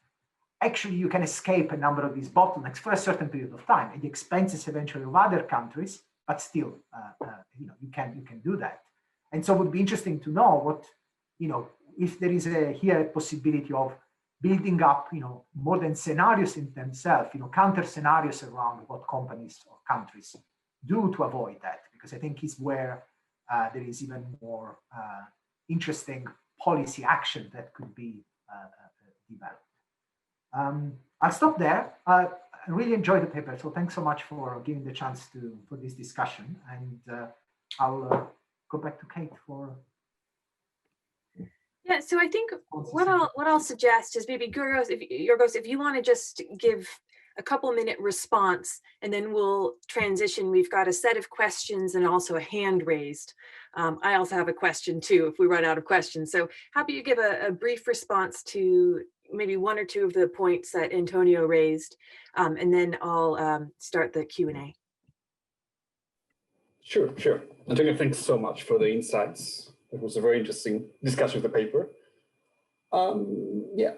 actually you can escape a number of these bottlenecks for a certain period of time at the expenses eventually of other countries, but still you can do that. And so it would be interesting to know what, if there is here a possibility of building up, more than scenarios in themselves, counter scenarios around what companies or countries do to avoid that, because I think is where there is even more interesting policy action that could be developed. I'll stop there. I really enjoyed the paper, so thanks so much for giving the chance for this discussion, and I'll go back to Kate for. Yeah, so I think what I'll suggest is maybe Giorgos, if you want to just give a couple-minute response, and then we'll transition. We've got a set of questions and also a hand raised. I also have a question too, if we run out of questions. So how about you give a brief response to maybe one or two of the points that Antonio raised, and then I'll start the Q&A. Sure. Antonio, thanks so much for the insights. It was a very interesting discussion of the paper. Yeah,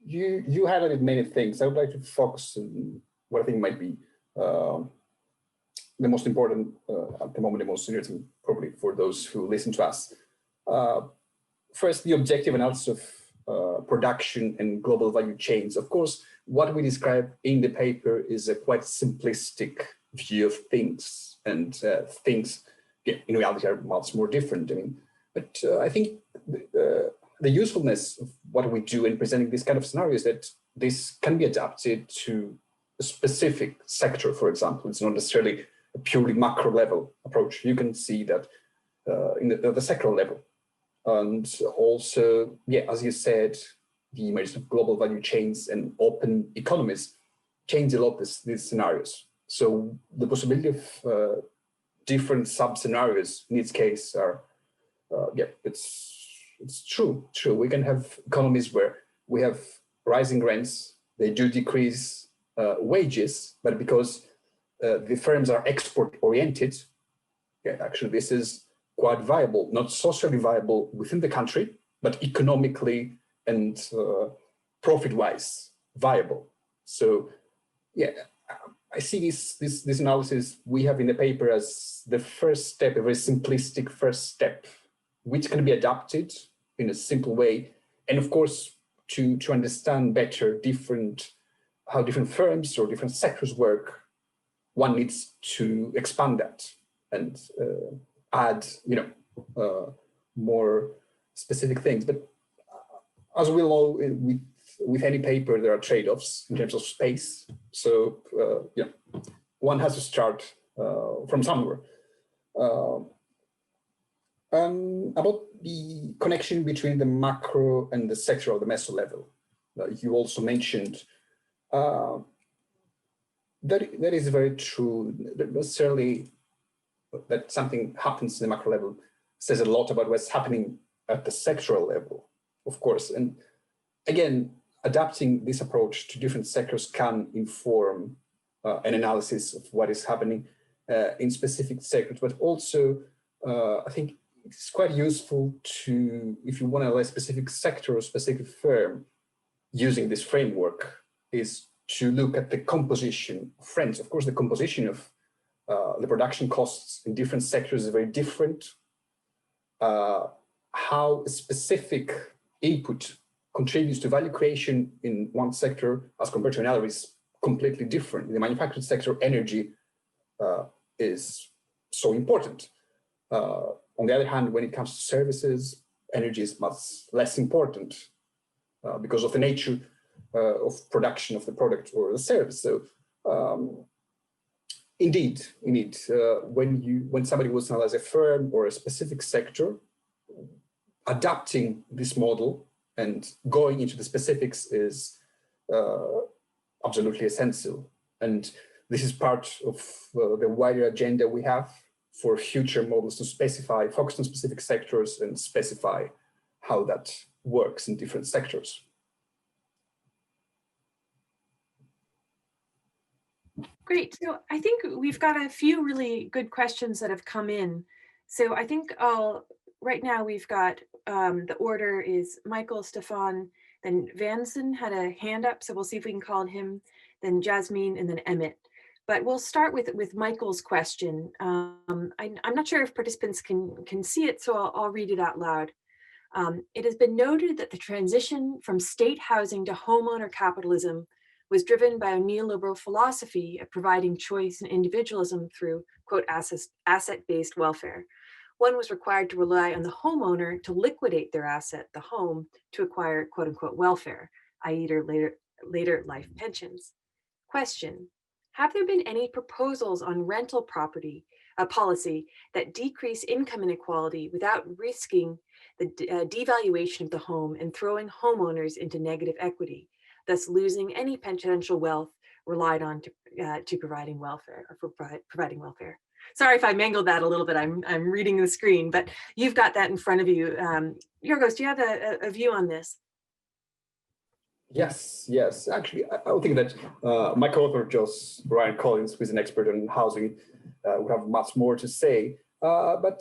you highlighted many things. I would like to focus on what I think might be the most important at the moment, the most interesting probably for those who listen to us. First, the objective analysis of production and global value chains. Of course, what we describe in the paper is a quite simplistic view of things, and things in reality are much more different. But I think the usefulness of what we do in presenting this kind of scenario is that this can be adapted to a specific sector, for example. It's not necessarily a purely macro level approach. You can see that in the sectoral level. And also, yeah, as you said, the emergence of global value chains and open economies change a lot these scenarios. So the possibility of different sub-scenarios in its case are, yeah, it's true. We can have economies where we have rising rents, they do decrease wages, but because the firms are export-oriented, yeah, actually this is quite viable, not socially viable within the country, but economically and profit-wise viable. So, yeah, I see this analysis we have in the paper as the first step, a very simplistic first step, which can be adapted in a simple way. And of course, to understand better how different firms or different sectors work, one needs to expand that and add, more specific things. But as we know, with any paper, there are trade-offs in terms of space. So, one has to start from somewhere. About the connection between the macro and the sectoral, the meso level, you also mentioned, that is very true. Not necessarily that something happens in the macro level says a lot about what's happening at the sectoral level, of course. And again, adapting this approach to different sectors can inform an analysis of what is happening in specific sectors, but also I think it's quite useful to, if you want to analyze a specific sector or specific firm, using this framework is to look at the composition of firms. Of course, the composition of the production costs in different sectors is very different. How a specific input contributes to value creation in one sector as compared to another is completely different. In the manufacturing sector, energy is so important. On the other hand, when it comes to services, energy is much less important because of the nature of production of the product or the service. So indeed, when somebody was analyze a firm or a specific sector, adapting this model and going into the specifics is absolutely essential. And this is part of the wider agenda we have for future models to focus on specific sectors and specify how that works in different sectors. Great. So I think we've got a few really good questions that have come in. So I think right now we've got, the order is Michael, Stefan, then Vanson had a hand up, so we'll see if we can call on him, then Jasmine, and then Emmett. But we'll start with Michael's question. I'm not sure if participants can see it, so I'll read it out loud. It has been noted that the transition from state housing to homeowner capitalism was driven by a neoliberal philosophy of providing choice and individualism through, quote, asset-based welfare. One was required to rely on the homeowner to liquidate their asset, the home, to acquire, quote unquote, welfare, i.e. their later life pensions. Question, have there been any proposals on rental property policy that decrease income inequality without risking the devaluation of the home and throwing homeowners into negative equity, thus losing any potential wealth relied on to providing welfare or for providing welfare? Sorry if I mangled that a little bit. I'm reading the screen, but you've got that in front of you. Giorgos, do you have a view on this? Yes. Actually, I would think that my co-author, Brian Collins, who is an expert on housing, would have much more to say. But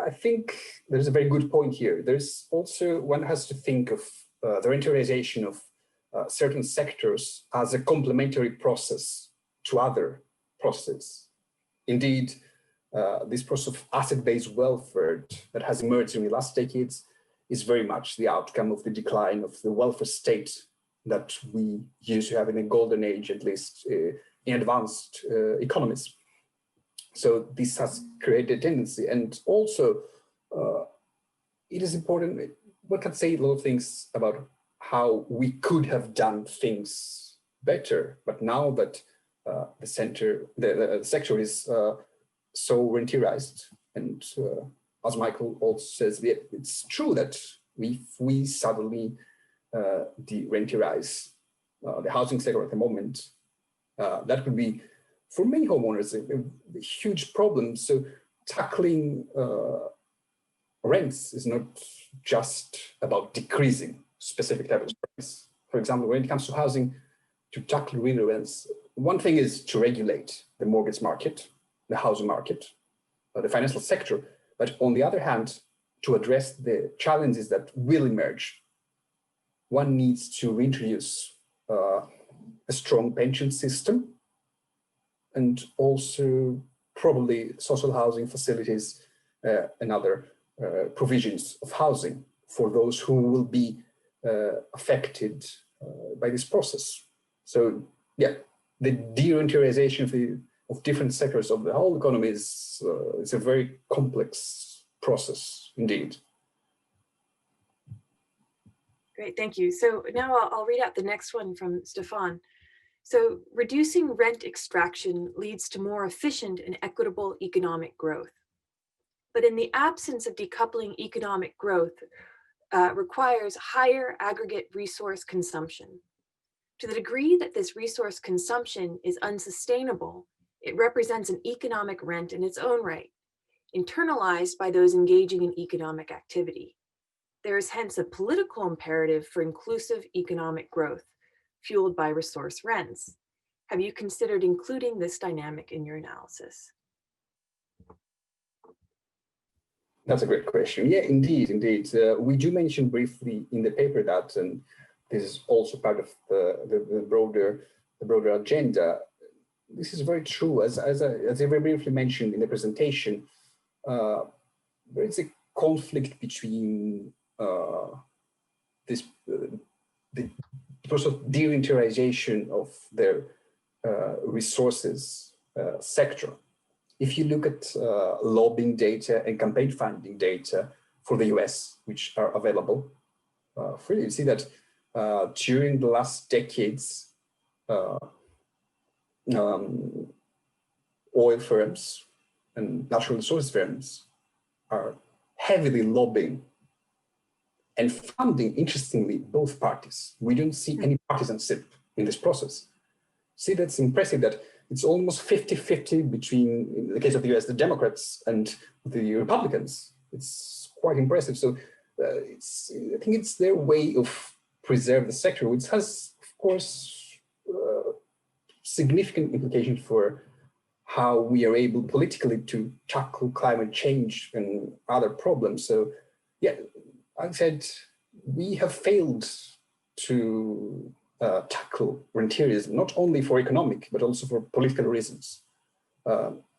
I think there's a very good point here. There's also, one has to think of the rentalization of certain sectors as a complementary process to other processes. Indeed, this process of asset-based welfare that has emerged in the last decades is very much the outcome of the decline of the welfare state that we used to have in a golden age, at least in advanced economies. So this has created a tendency. And also, it is important, one can say a lot of things about how we could have done things better, but now that the sector is so rentierized, and as Michael also says, it's true that if we suddenly de-rentierize the housing sector at the moment, that could be, for many homeowners, a huge problem. So tackling rents is not just about decreasing specific types of rents. For example, when it comes to housing, to tackle real rents, one thing is to regulate the mortgage market, the housing market, the financial sector, but on the other hand, to address the challenges that will emerge, one needs to reintroduce a strong pension system and also probably social housing facilities and other provisions of housing for those who will be affected by this process. So yeah, the de-rentierialization of different sectors of the whole economy is a very complex process indeed. Great, thank you. So now I'll read out the next one from Stefan. So reducing rent extraction leads to more efficient and equitable economic growth. But in the absence of decoupling, economic growth requires higher aggregate resource consumption. To the degree that this resource consumption is unsustainable, it represents an economic rent in its own right, internalized by those engaging in economic activity. There is hence a political imperative for inclusive economic growth, fueled by resource rents. Have you considered including this dynamic in your analysis? That's a great question. Yeah, indeed. We do mention briefly in the paper that, and this is also part of the broader agenda. This is very true. As I very briefly mentioned in the presentation, there is a conflict between the process of de-rentierialization of their resources sector. If you look at lobbying data and campaign funding data for the US, which are available freely, you see that during the last decades, oil firms and natural resource firms are heavily lobbying and funding, interestingly, both parties. We don't see any partisanship in this process. See, that's impressive that it's almost 50-50 between, in the case of the US, the Democrats and the Republicans. It's quite impressive. So I think it's their way of preserve the sector, which has, of course, significant implications for how we are able politically to tackle climate change and other problems. So yeah, I said, we have failed to tackle rentierism, not only for economic, but also for political reasons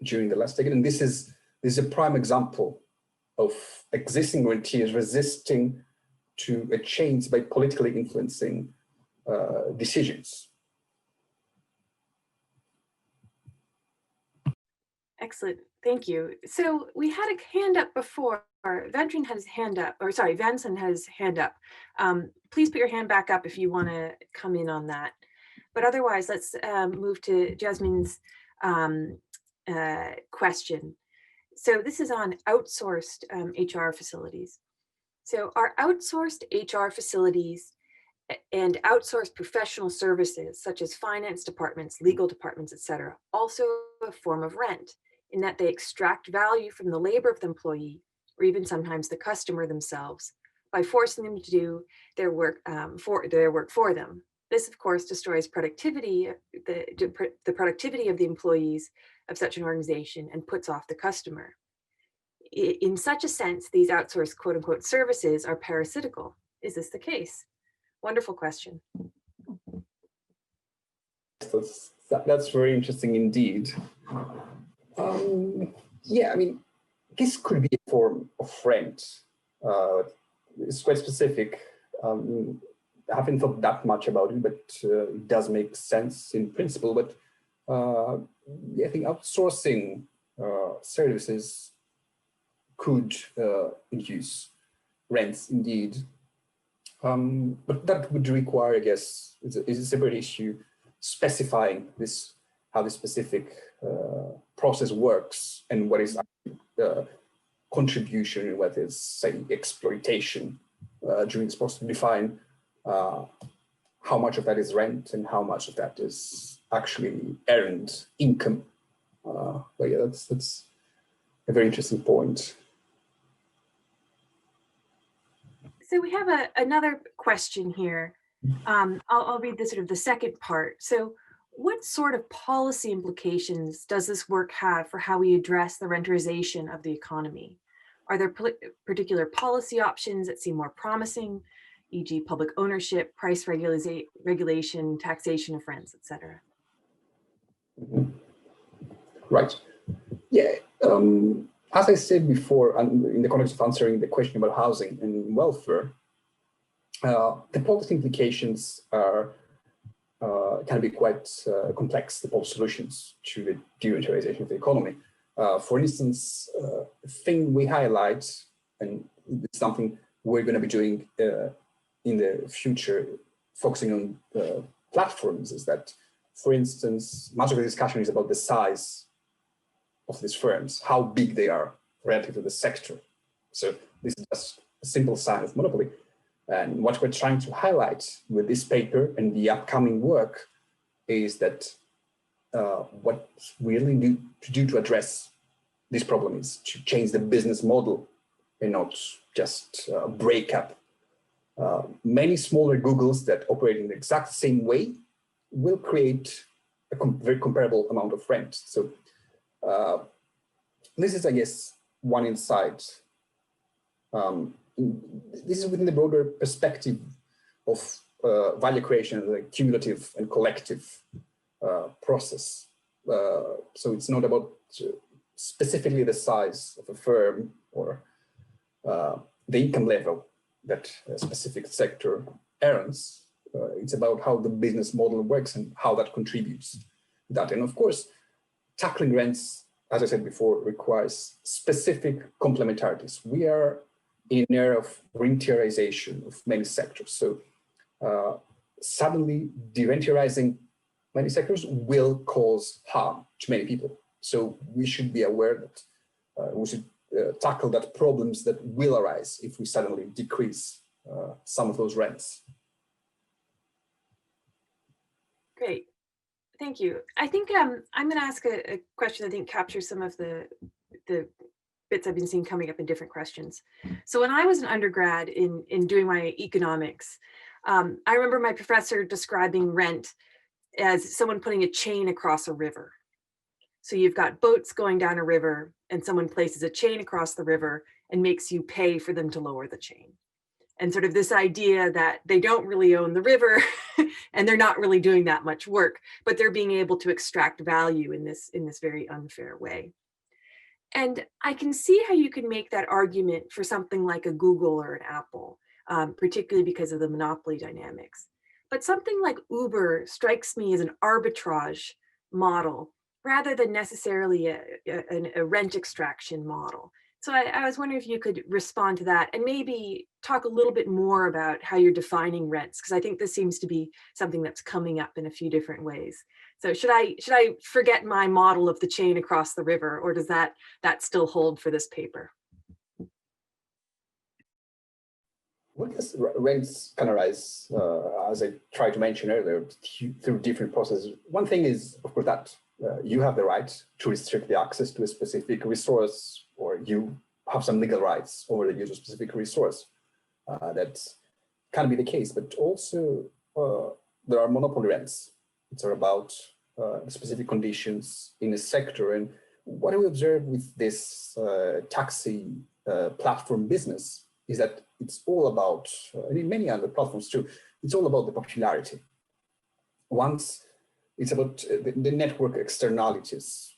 during the last decade. And this is a prime example of existing rentiers resisting to a change by politically influencing decisions. Excellent, thank you. So we had a hand up before. Vincent has hand up, or sorry, Vincent has hand up. Please put your hand back up if you want to come in on that. But otherwise, let's move to Jasmine's question. So this is on outsourced HR facilities. So are outsourced HR facilities and outsourced professional services, such as finance departments, legal departments, et cetera, also a form of rent, in that they extract value from the labor of the employee, or even sometimes the customer themselves, by forcing them to do their work for them. This, of course, destroys productivity, the productivity of the employees of such an organization, and puts off the customer. In such a sense, these outsourced quote unquote services are parasitical. Is this the case? Wonderful question. That's very interesting indeed. Yeah, I mean, this could be a form of rent. It's quite specific. I haven't thought that much about it, but it does make sense in principle. But yeah, I think outsourcing services could induce rents indeed. But that would require, I guess, is a separate issue, specifying this, how this specific process works and what is contribution and what is, say, exploitation during this process, to define how much of that is rent and how much of that is actually earned income. But yeah, that's a very interesting point. So we have another question here. I'll read the sort of the second part. So what sort of policy implications does this work have for how we address the rentierization of the economy? Are there particular policy options that seem more promising, e.g. public ownership, price regulation, taxation of rents, etc.? Right. Yeah. As I said before, in the context of answering the question about housing and welfare, the policy implications can be quite complex, the policy solutions to the de-rentierization of the economy. For instance, the thing we highlight, and it's something we're going to be doing in the future, focusing on platforms, is that, for instance, much of the discussion is about the size of these firms, how big they are relative to the sector. So this is just a simple sign of monopoly. And what we're trying to highlight with this paper and the upcoming work is that what we really need to do to address this problem is to change the business model and not just break up. Many smaller Googles that operate in the exact same way will create a very comparable amount of rent. So this is, I guess, one insight. This is within the broader perspective of value creation as a cumulative and collective process. So it's not about specifically the size of a firm or the income level that a specific sector earns. It's about how the business model works and how that contributes to that. And of course, tackling rents, as I said before, requires specific complementarities. We are in an era of rentierization of many sectors. So suddenly de-rentierizing many sectors will cause harm to many people. So we should be aware that we should tackle that problems that will arise if we suddenly decrease some of those rents. Great. Thank you. I think I'm going to ask a question I think captures some of the bits I've been seeing coming up in different questions. So when I was an undergrad in doing my economics, I remember my professor describing rent as someone putting a chain across a river. So you've got boats going down a river and someone places a chain across the river and makes you pay for them to lower the chain. And sort of this idea that they don't really own the river and they're not really doing that much work, but they're being able to extract value in this very unfair way. And I can see how you can make that argument for something like a Google or an Apple, particularly because of the monopoly dynamics. But something like Uber strikes me as an arbitrage model rather than necessarily a rent extraction model. So I was wondering if you could respond to that and maybe talk a little bit more about how you're defining rents, because I think this seems to be something that's coming up in a few different ways. So should I forget my model of the chain across the river, or does that still hold for this paper? Well, yes, rents can arise, as I tried to mention earlier, through different processes. One thing is, of course, that you have the right to restrict the access to a specific resource, or you have some legal rights over the use of a specific resource. That can be the case, but also there are monopoly rents. It's about specific conditions in a sector. And what we observe with this taxi platform business is that it's all about, and in many other platforms too, it's all about the popularity. Once it's about the network externalities,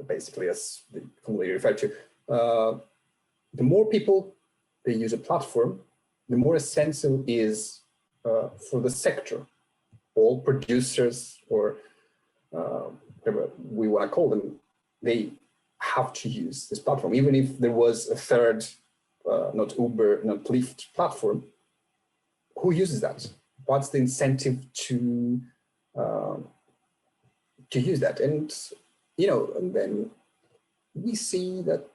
basically, as they commonly refer to. The more people they use a platform, the more essential is for the sector. All producers, or whatever we want to call them, they have to use this platform. Even if there was a third, not Uber, not Lyft platform, who uses that? What's the incentive to use that? And and then we see that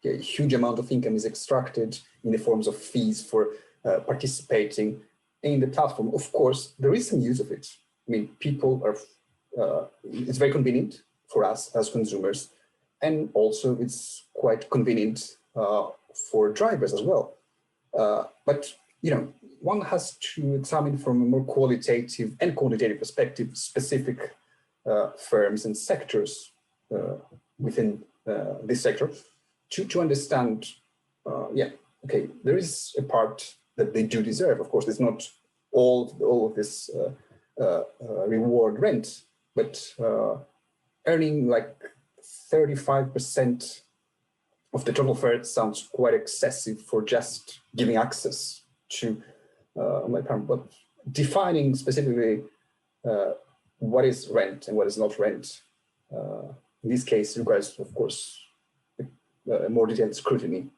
a huge amount of income is extracted in the forms of fees for participating in the platform, of course, there is some use of it. I mean, people are, it's very convenient for us as consumers, and also it's quite convenient for drivers as well. But, you know, one has to examine from a more qualitative and quantitative perspective specific firms and sectors within this sector to understand, yeah, okay, there is a part that they do deserve. Of course, it's not all of this reward rent, but earning like 35% of the total fare sounds quite excessive for just giving access to my parent. But defining specifically what is rent and what is not rent, in this case requires, of course, a more detailed scrutiny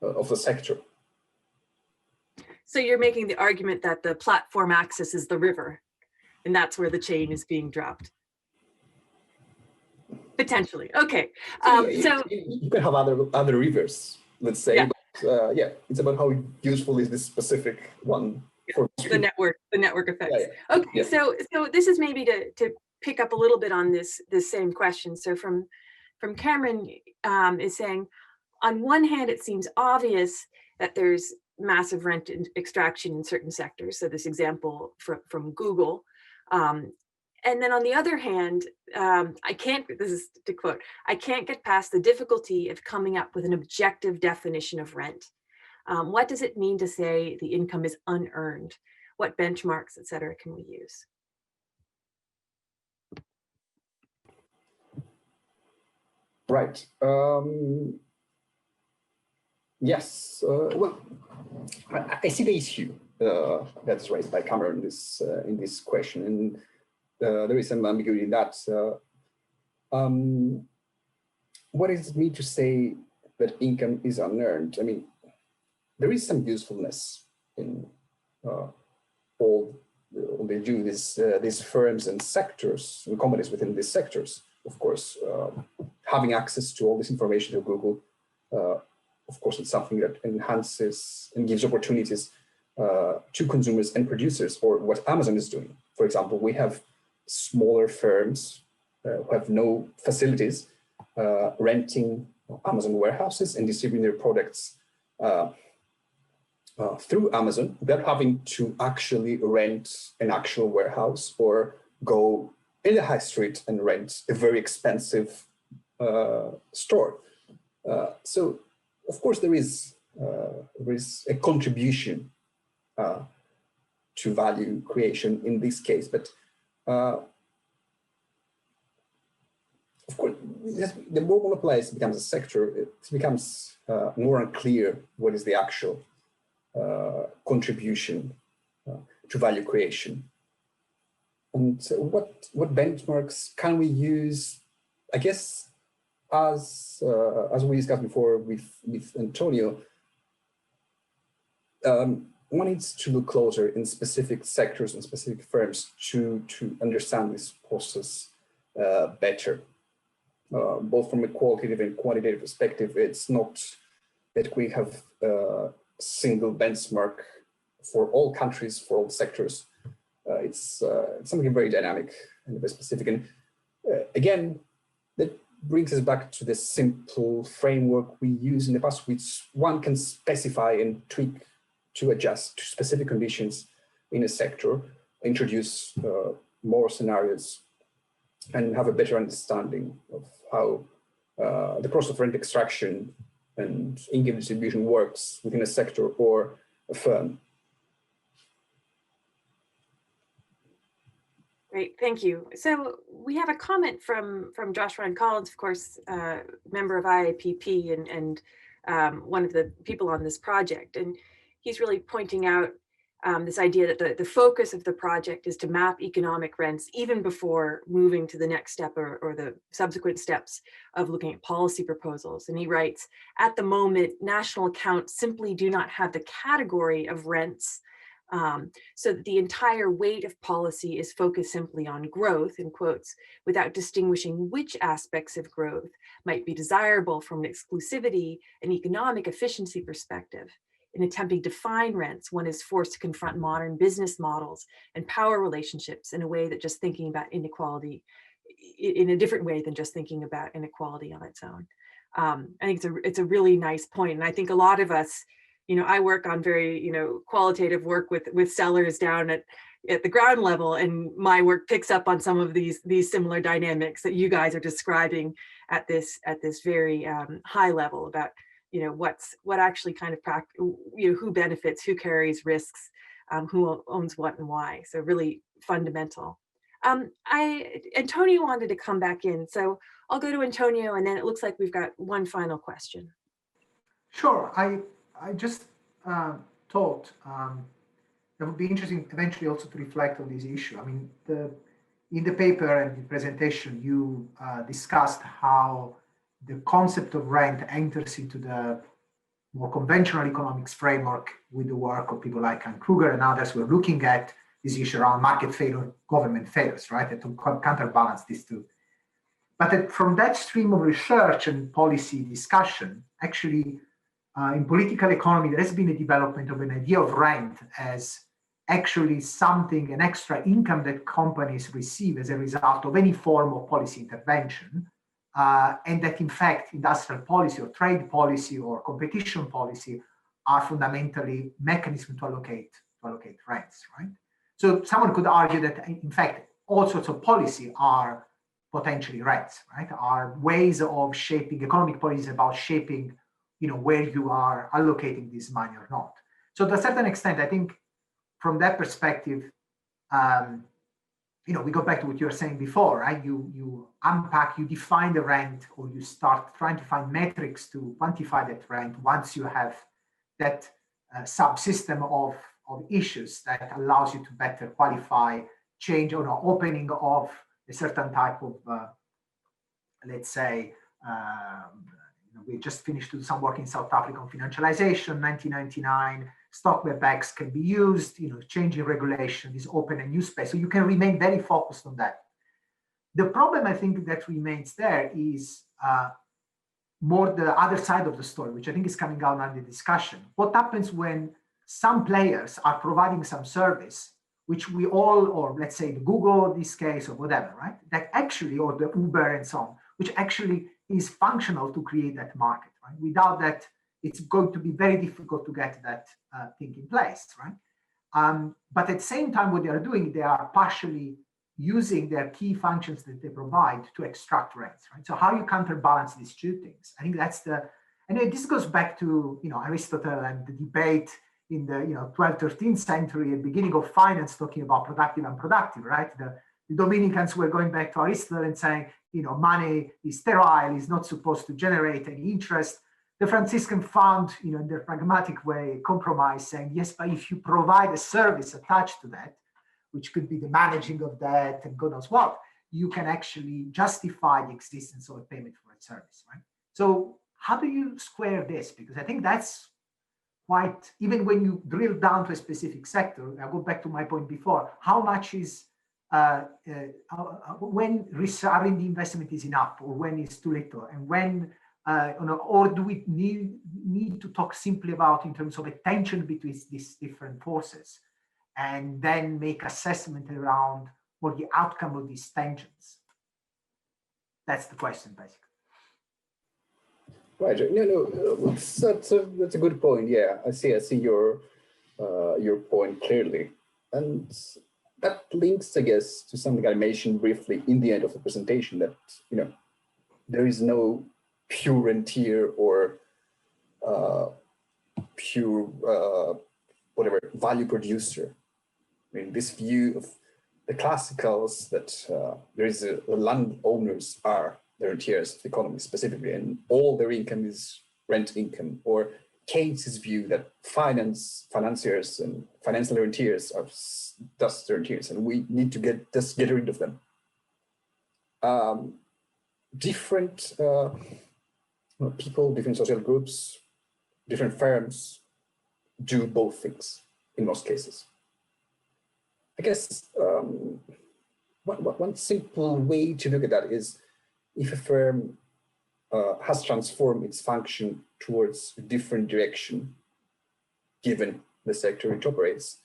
of the sector. So you're making the argument that the platform access is the river, and that's where the chain is being dropped. Potentially, okay. So you can have other rivers, let's say, yeah. But yeah, it's about how useful is this specific one for the network effects. Yeah, yeah. Okay, yeah. So this is maybe to pick up a little bit on this same question. So from Cameron is saying, on one hand, it seems obvious that there's massive rent extraction in certain sectors. So this example from Google. And then on the other hand, this is to quote, I can't get past the difficulty of coming up with an objective definition of rent. What does it mean to say the income is unearned? What benchmarks, et cetera, can we use? Right. Yes. Well, I see the issue that's raised by Cameron in this question, and there is some ambiguity in that. What does it mean to say that income is unearned? I mean, there is some usefulness in all they do, these firms and sectors and companies within these sectors. Of course, having access to all this information to Google, of course, it's something that enhances and gives opportunities to consumers and producers, or what Amazon is doing. For example, we have smaller firms who have no facilities renting Amazon warehouses and distributing their products through Amazon without having to actually rent an actual warehouse or go in the high street and rent a very expensive store. So, of course, there is a contribution to value creation in this case, but of course, the more monopolized becomes a sector, it becomes more unclear what is the actual contribution to value creation. And so what benchmarks can we use? I guess as we discussed before with Antonio, one needs to look closer in specific sectors and specific firms to understand this process better. Both from a qualitative and quantitative perspective, it's not that we have a single benchmark for all countries, for all sectors. It's something very dynamic and very specific. And again, that brings us back to the simple framework we used in the past, which one can specify and tweak to adjust to specific conditions in a sector, introduce more scenarios, and have a better understanding of how the process of rent extraction and income distribution works within a sector or a firm. Great, thank you. So we have a comment from Joshua and Collins, of course, member of IIPP and one of the people on this project. And he's really pointing out this idea that the focus of the project is to map economic rents even before moving to the next step or the subsequent steps of looking at policy proposals. And he writes, at the moment, national accounts simply do not have the category of rents, so that the entire weight of policy is focused simply on growth, in quotes, without distinguishing which aspects of growth might be desirable from an exclusivity and economic efficiency perspective. in attempting to define rents, one is forced to confront modern business models and power relationships in a way that just thinking about inequality in a different way than just thinking about inequality on its own. I think it's a really nice point. And I think a lot of us, I work on very, qualitative work with sellers down at the ground level, and my work picks up on some of these similar dynamics that you guys are describing at this very high level about, what actually kind of who benefits, who carries risks, who owns what and why. So really fundamental. Antonio wanted to come back in, so I'll go to Antonio, and then it looks like we've got one final question. Sure. I just thought that would be interesting eventually also to reflect on this issue. I mean, in the paper and the presentation, you discussed how the concept of rent enters into the more conventional economics framework with the work of people like Ann Kruger and others who are looking at this issue around market failure, government failures, right? And to counterbalance these two. But from that stream of research and policy discussion, actually, in political economy, there has been a development of an idea of rent as actually something, an extra income that companies receive as a result of any form of policy intervention. And that in fact, industrial policy or trade policy or competition policy are fundamentally mechanisms to allocate rents, right? So someone could argue that in fact, all sorts of policy are potentially rents, right? Are ways of shaping economic policy about shaping, where you are allocating this money or not. So to a certain extent, I think from that perspective, we go back to what you were saying before, right? You unpack, you define the rent, or you start trying to find metrics to quantify that rent once you have that subsystem of issues that allows you to better qualify change or opening of a certain type of, let's say, we just finished some work in South Africa on financialization, 1999, stock buybacks can be used, changing regulation is open a new space. So you can remain very focused on that. The problem I think that remains there is more the other side of the story, which I think is coming out under discussion. What happens when some players are providing some service, which we all, or let's say the Google in this case or whatever, right? That actually, or the Uber and so on, which actually is functional to create that market, right? Without that, it's going to be very difficult to get that thing in place, right? But at the same time, what they are doing, they are partially using their key functions that they provide to extract rents, right? So how you counterbalance these two things? I think that's and this goes back to, Aristotle and the debate in the 12th, 13th century and beginning of finance, talking about productive and unproductive, right? The Dominicans were going back to Aristotle and saying, money is sterile, is not supposed to generate any interest. The Franciscan found, in their pragmatic way, compromise, saying, yes, but if you provide a service attached to that, which could be the managing of that and God knows what, you can actually justify the existence of a payment for a service, right? So how do you square this? Because I think that's quite, even when you drill down to a specific sector, I'll go back to my point before, how much is, when R&D investment is enough or when it's too little, and when, or do we need to talk simply about in terms of a tension between these different forces and then make assessment around what the outcome of these tensions? That's the question, basically. Right. No. That's a good point. Yeah, I see your point clearly, and that links, I guess, to something I mentioned briefly in the end of the presentation, that there is no pure rentier or pure whatever value producer. I mean, this view of the classicals that there is the landowners are the rentiers of the economy specifically, and all their income is rent income, or Keynes's view that financiers and financial rentiers are thus the rentiers, and we need to get rid of them. Different people, different social groups, different firms do both things in most cases. I guess one simple way to look at that is if a firm has transformed its function towards a different direction, given the sector it operates.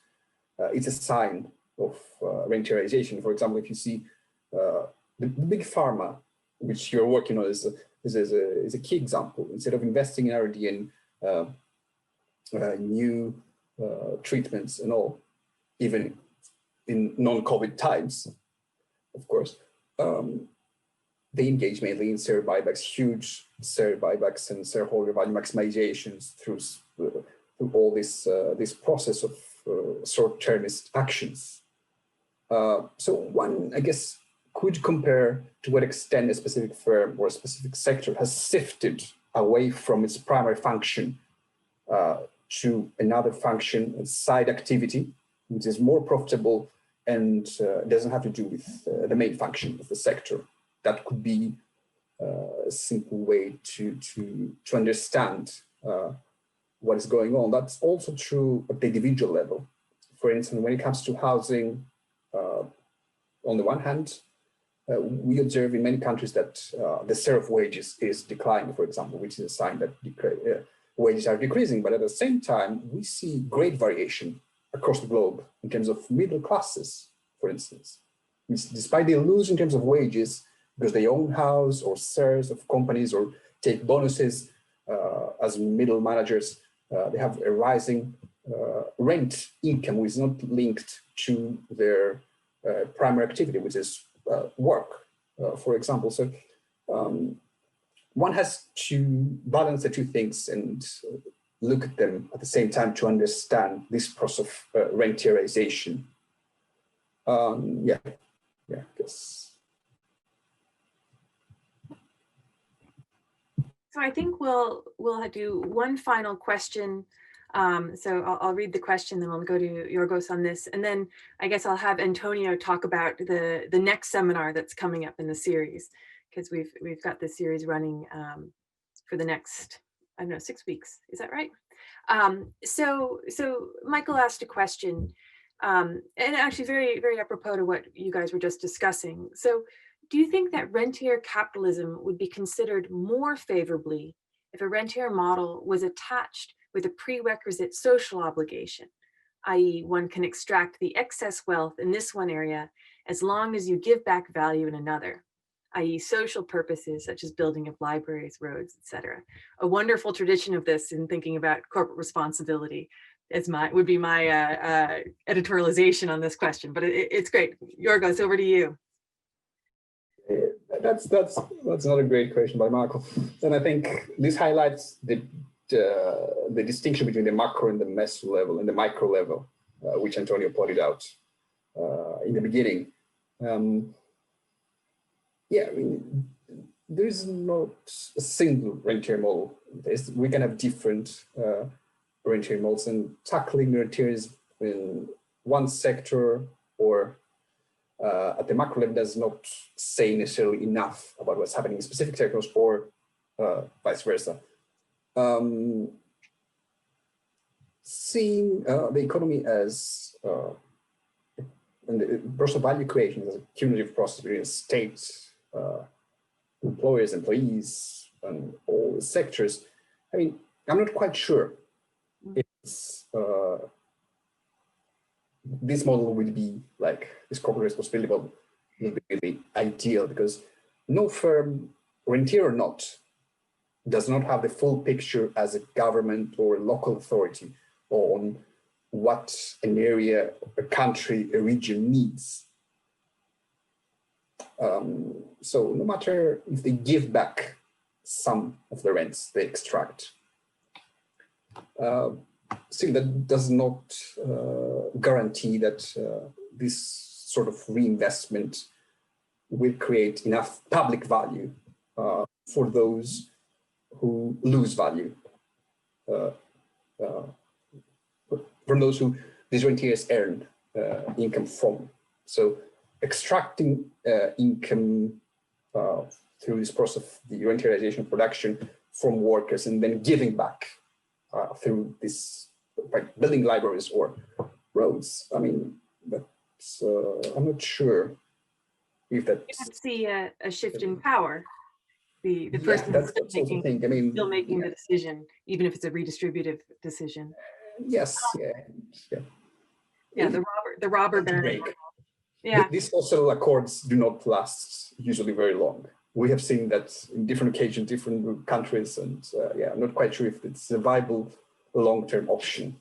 It's a sign of rentierization. For example, if you see the big pharma, which you're working on, is a key example. Instead of investing in R&D and new treatments and all, even in non-COVID times, of course, they engage mainly in share buybacks, huge share buybacks and shareholder value maximizations through all this process of short-termist actions. So one, I guess, could compare to what extent a specific firm or a specific sector has shifted away from its primary function to another function, a side activity, which is more profitable and doesn't have to do with the main function of the sector. That could be a simple way to understand what is going on. That's also true at the individual level. For instance, when it comes to housing, on the one hand, we observe in many countries that the share of wages is declining, for example, which is a sign that wages are decreasing. But at the same time, we see great variation across the globe in terms of middle classes, for instance. Despite they lose in terms of wages because they own house or shares of companies or take bonuses as middle managers, they have a rising rent income, which is not linked to their primary activity, which is work, for example. So one has to balance the two things and look at them at the same time to understand this process of rentierization. I guess. So I think we'll do one final question. So I'll read the question, then we'll go to Giorgos on this, and then I guess I'll have Antonio talk about the next seminar that's coming up in the series, because we've got this series running for the next, I don't know, 6 weeks. Is that right? So Michael asked a question, and actually very, very apropos to what you guys were just discussing. So do you think that rentier capitalism would be considered more favorably if a rentier model was attached with a prerequisite social obligation, i.e. one can extract the excess wealth in this one area as long as you give back value in another, i.e. social purposes such as building of libraries, roads, etc. A wonderful tradition of this in thinking about corporate responsibility would be my editorialization on this question, but it's great. Giorgos, over to you. That's not a great question by Michael, and I think this highlights the distinction between the macro and the meso level and the micro level, which Antonio pointed out in the beginning. I mean, there is not a single rentier model. We can have different rentier models, and tackling rentiers in one sector or at the macro level does not say necessarily enough about what's happening in specific sectors or vice versa. Seeing the economy as and the personal value creation as a cumulative process between states, employers, employees, and all the sectors, I mean, I'm not quite sure it's this model will be like this corporate responsibility model will be really ideal, because no firm, rentier or not, does not have the full picture as a government or a local authority on what an area, a country, a region needs. So no matter if they give back some of the rents they extract, still that does not guarantee that this sort of reinvestment will create enough public value for those who lose value, from those who these rentiers earn income from. So extracting income through this process of the rentierization of production from workers and then giving back through this, by building libraries or roads. I mean, that's, I'm not sure if that's... You don't see a shift in power. The person that's the thing. I mean, still making the decision, even if it's a redistributive decision. Yes, Yeah, the robber baron. break. Yeah, These social accords do not last usually very long. We have seen that in different occasions, different countries, and I'm not quite sure if it's a viable long-term option.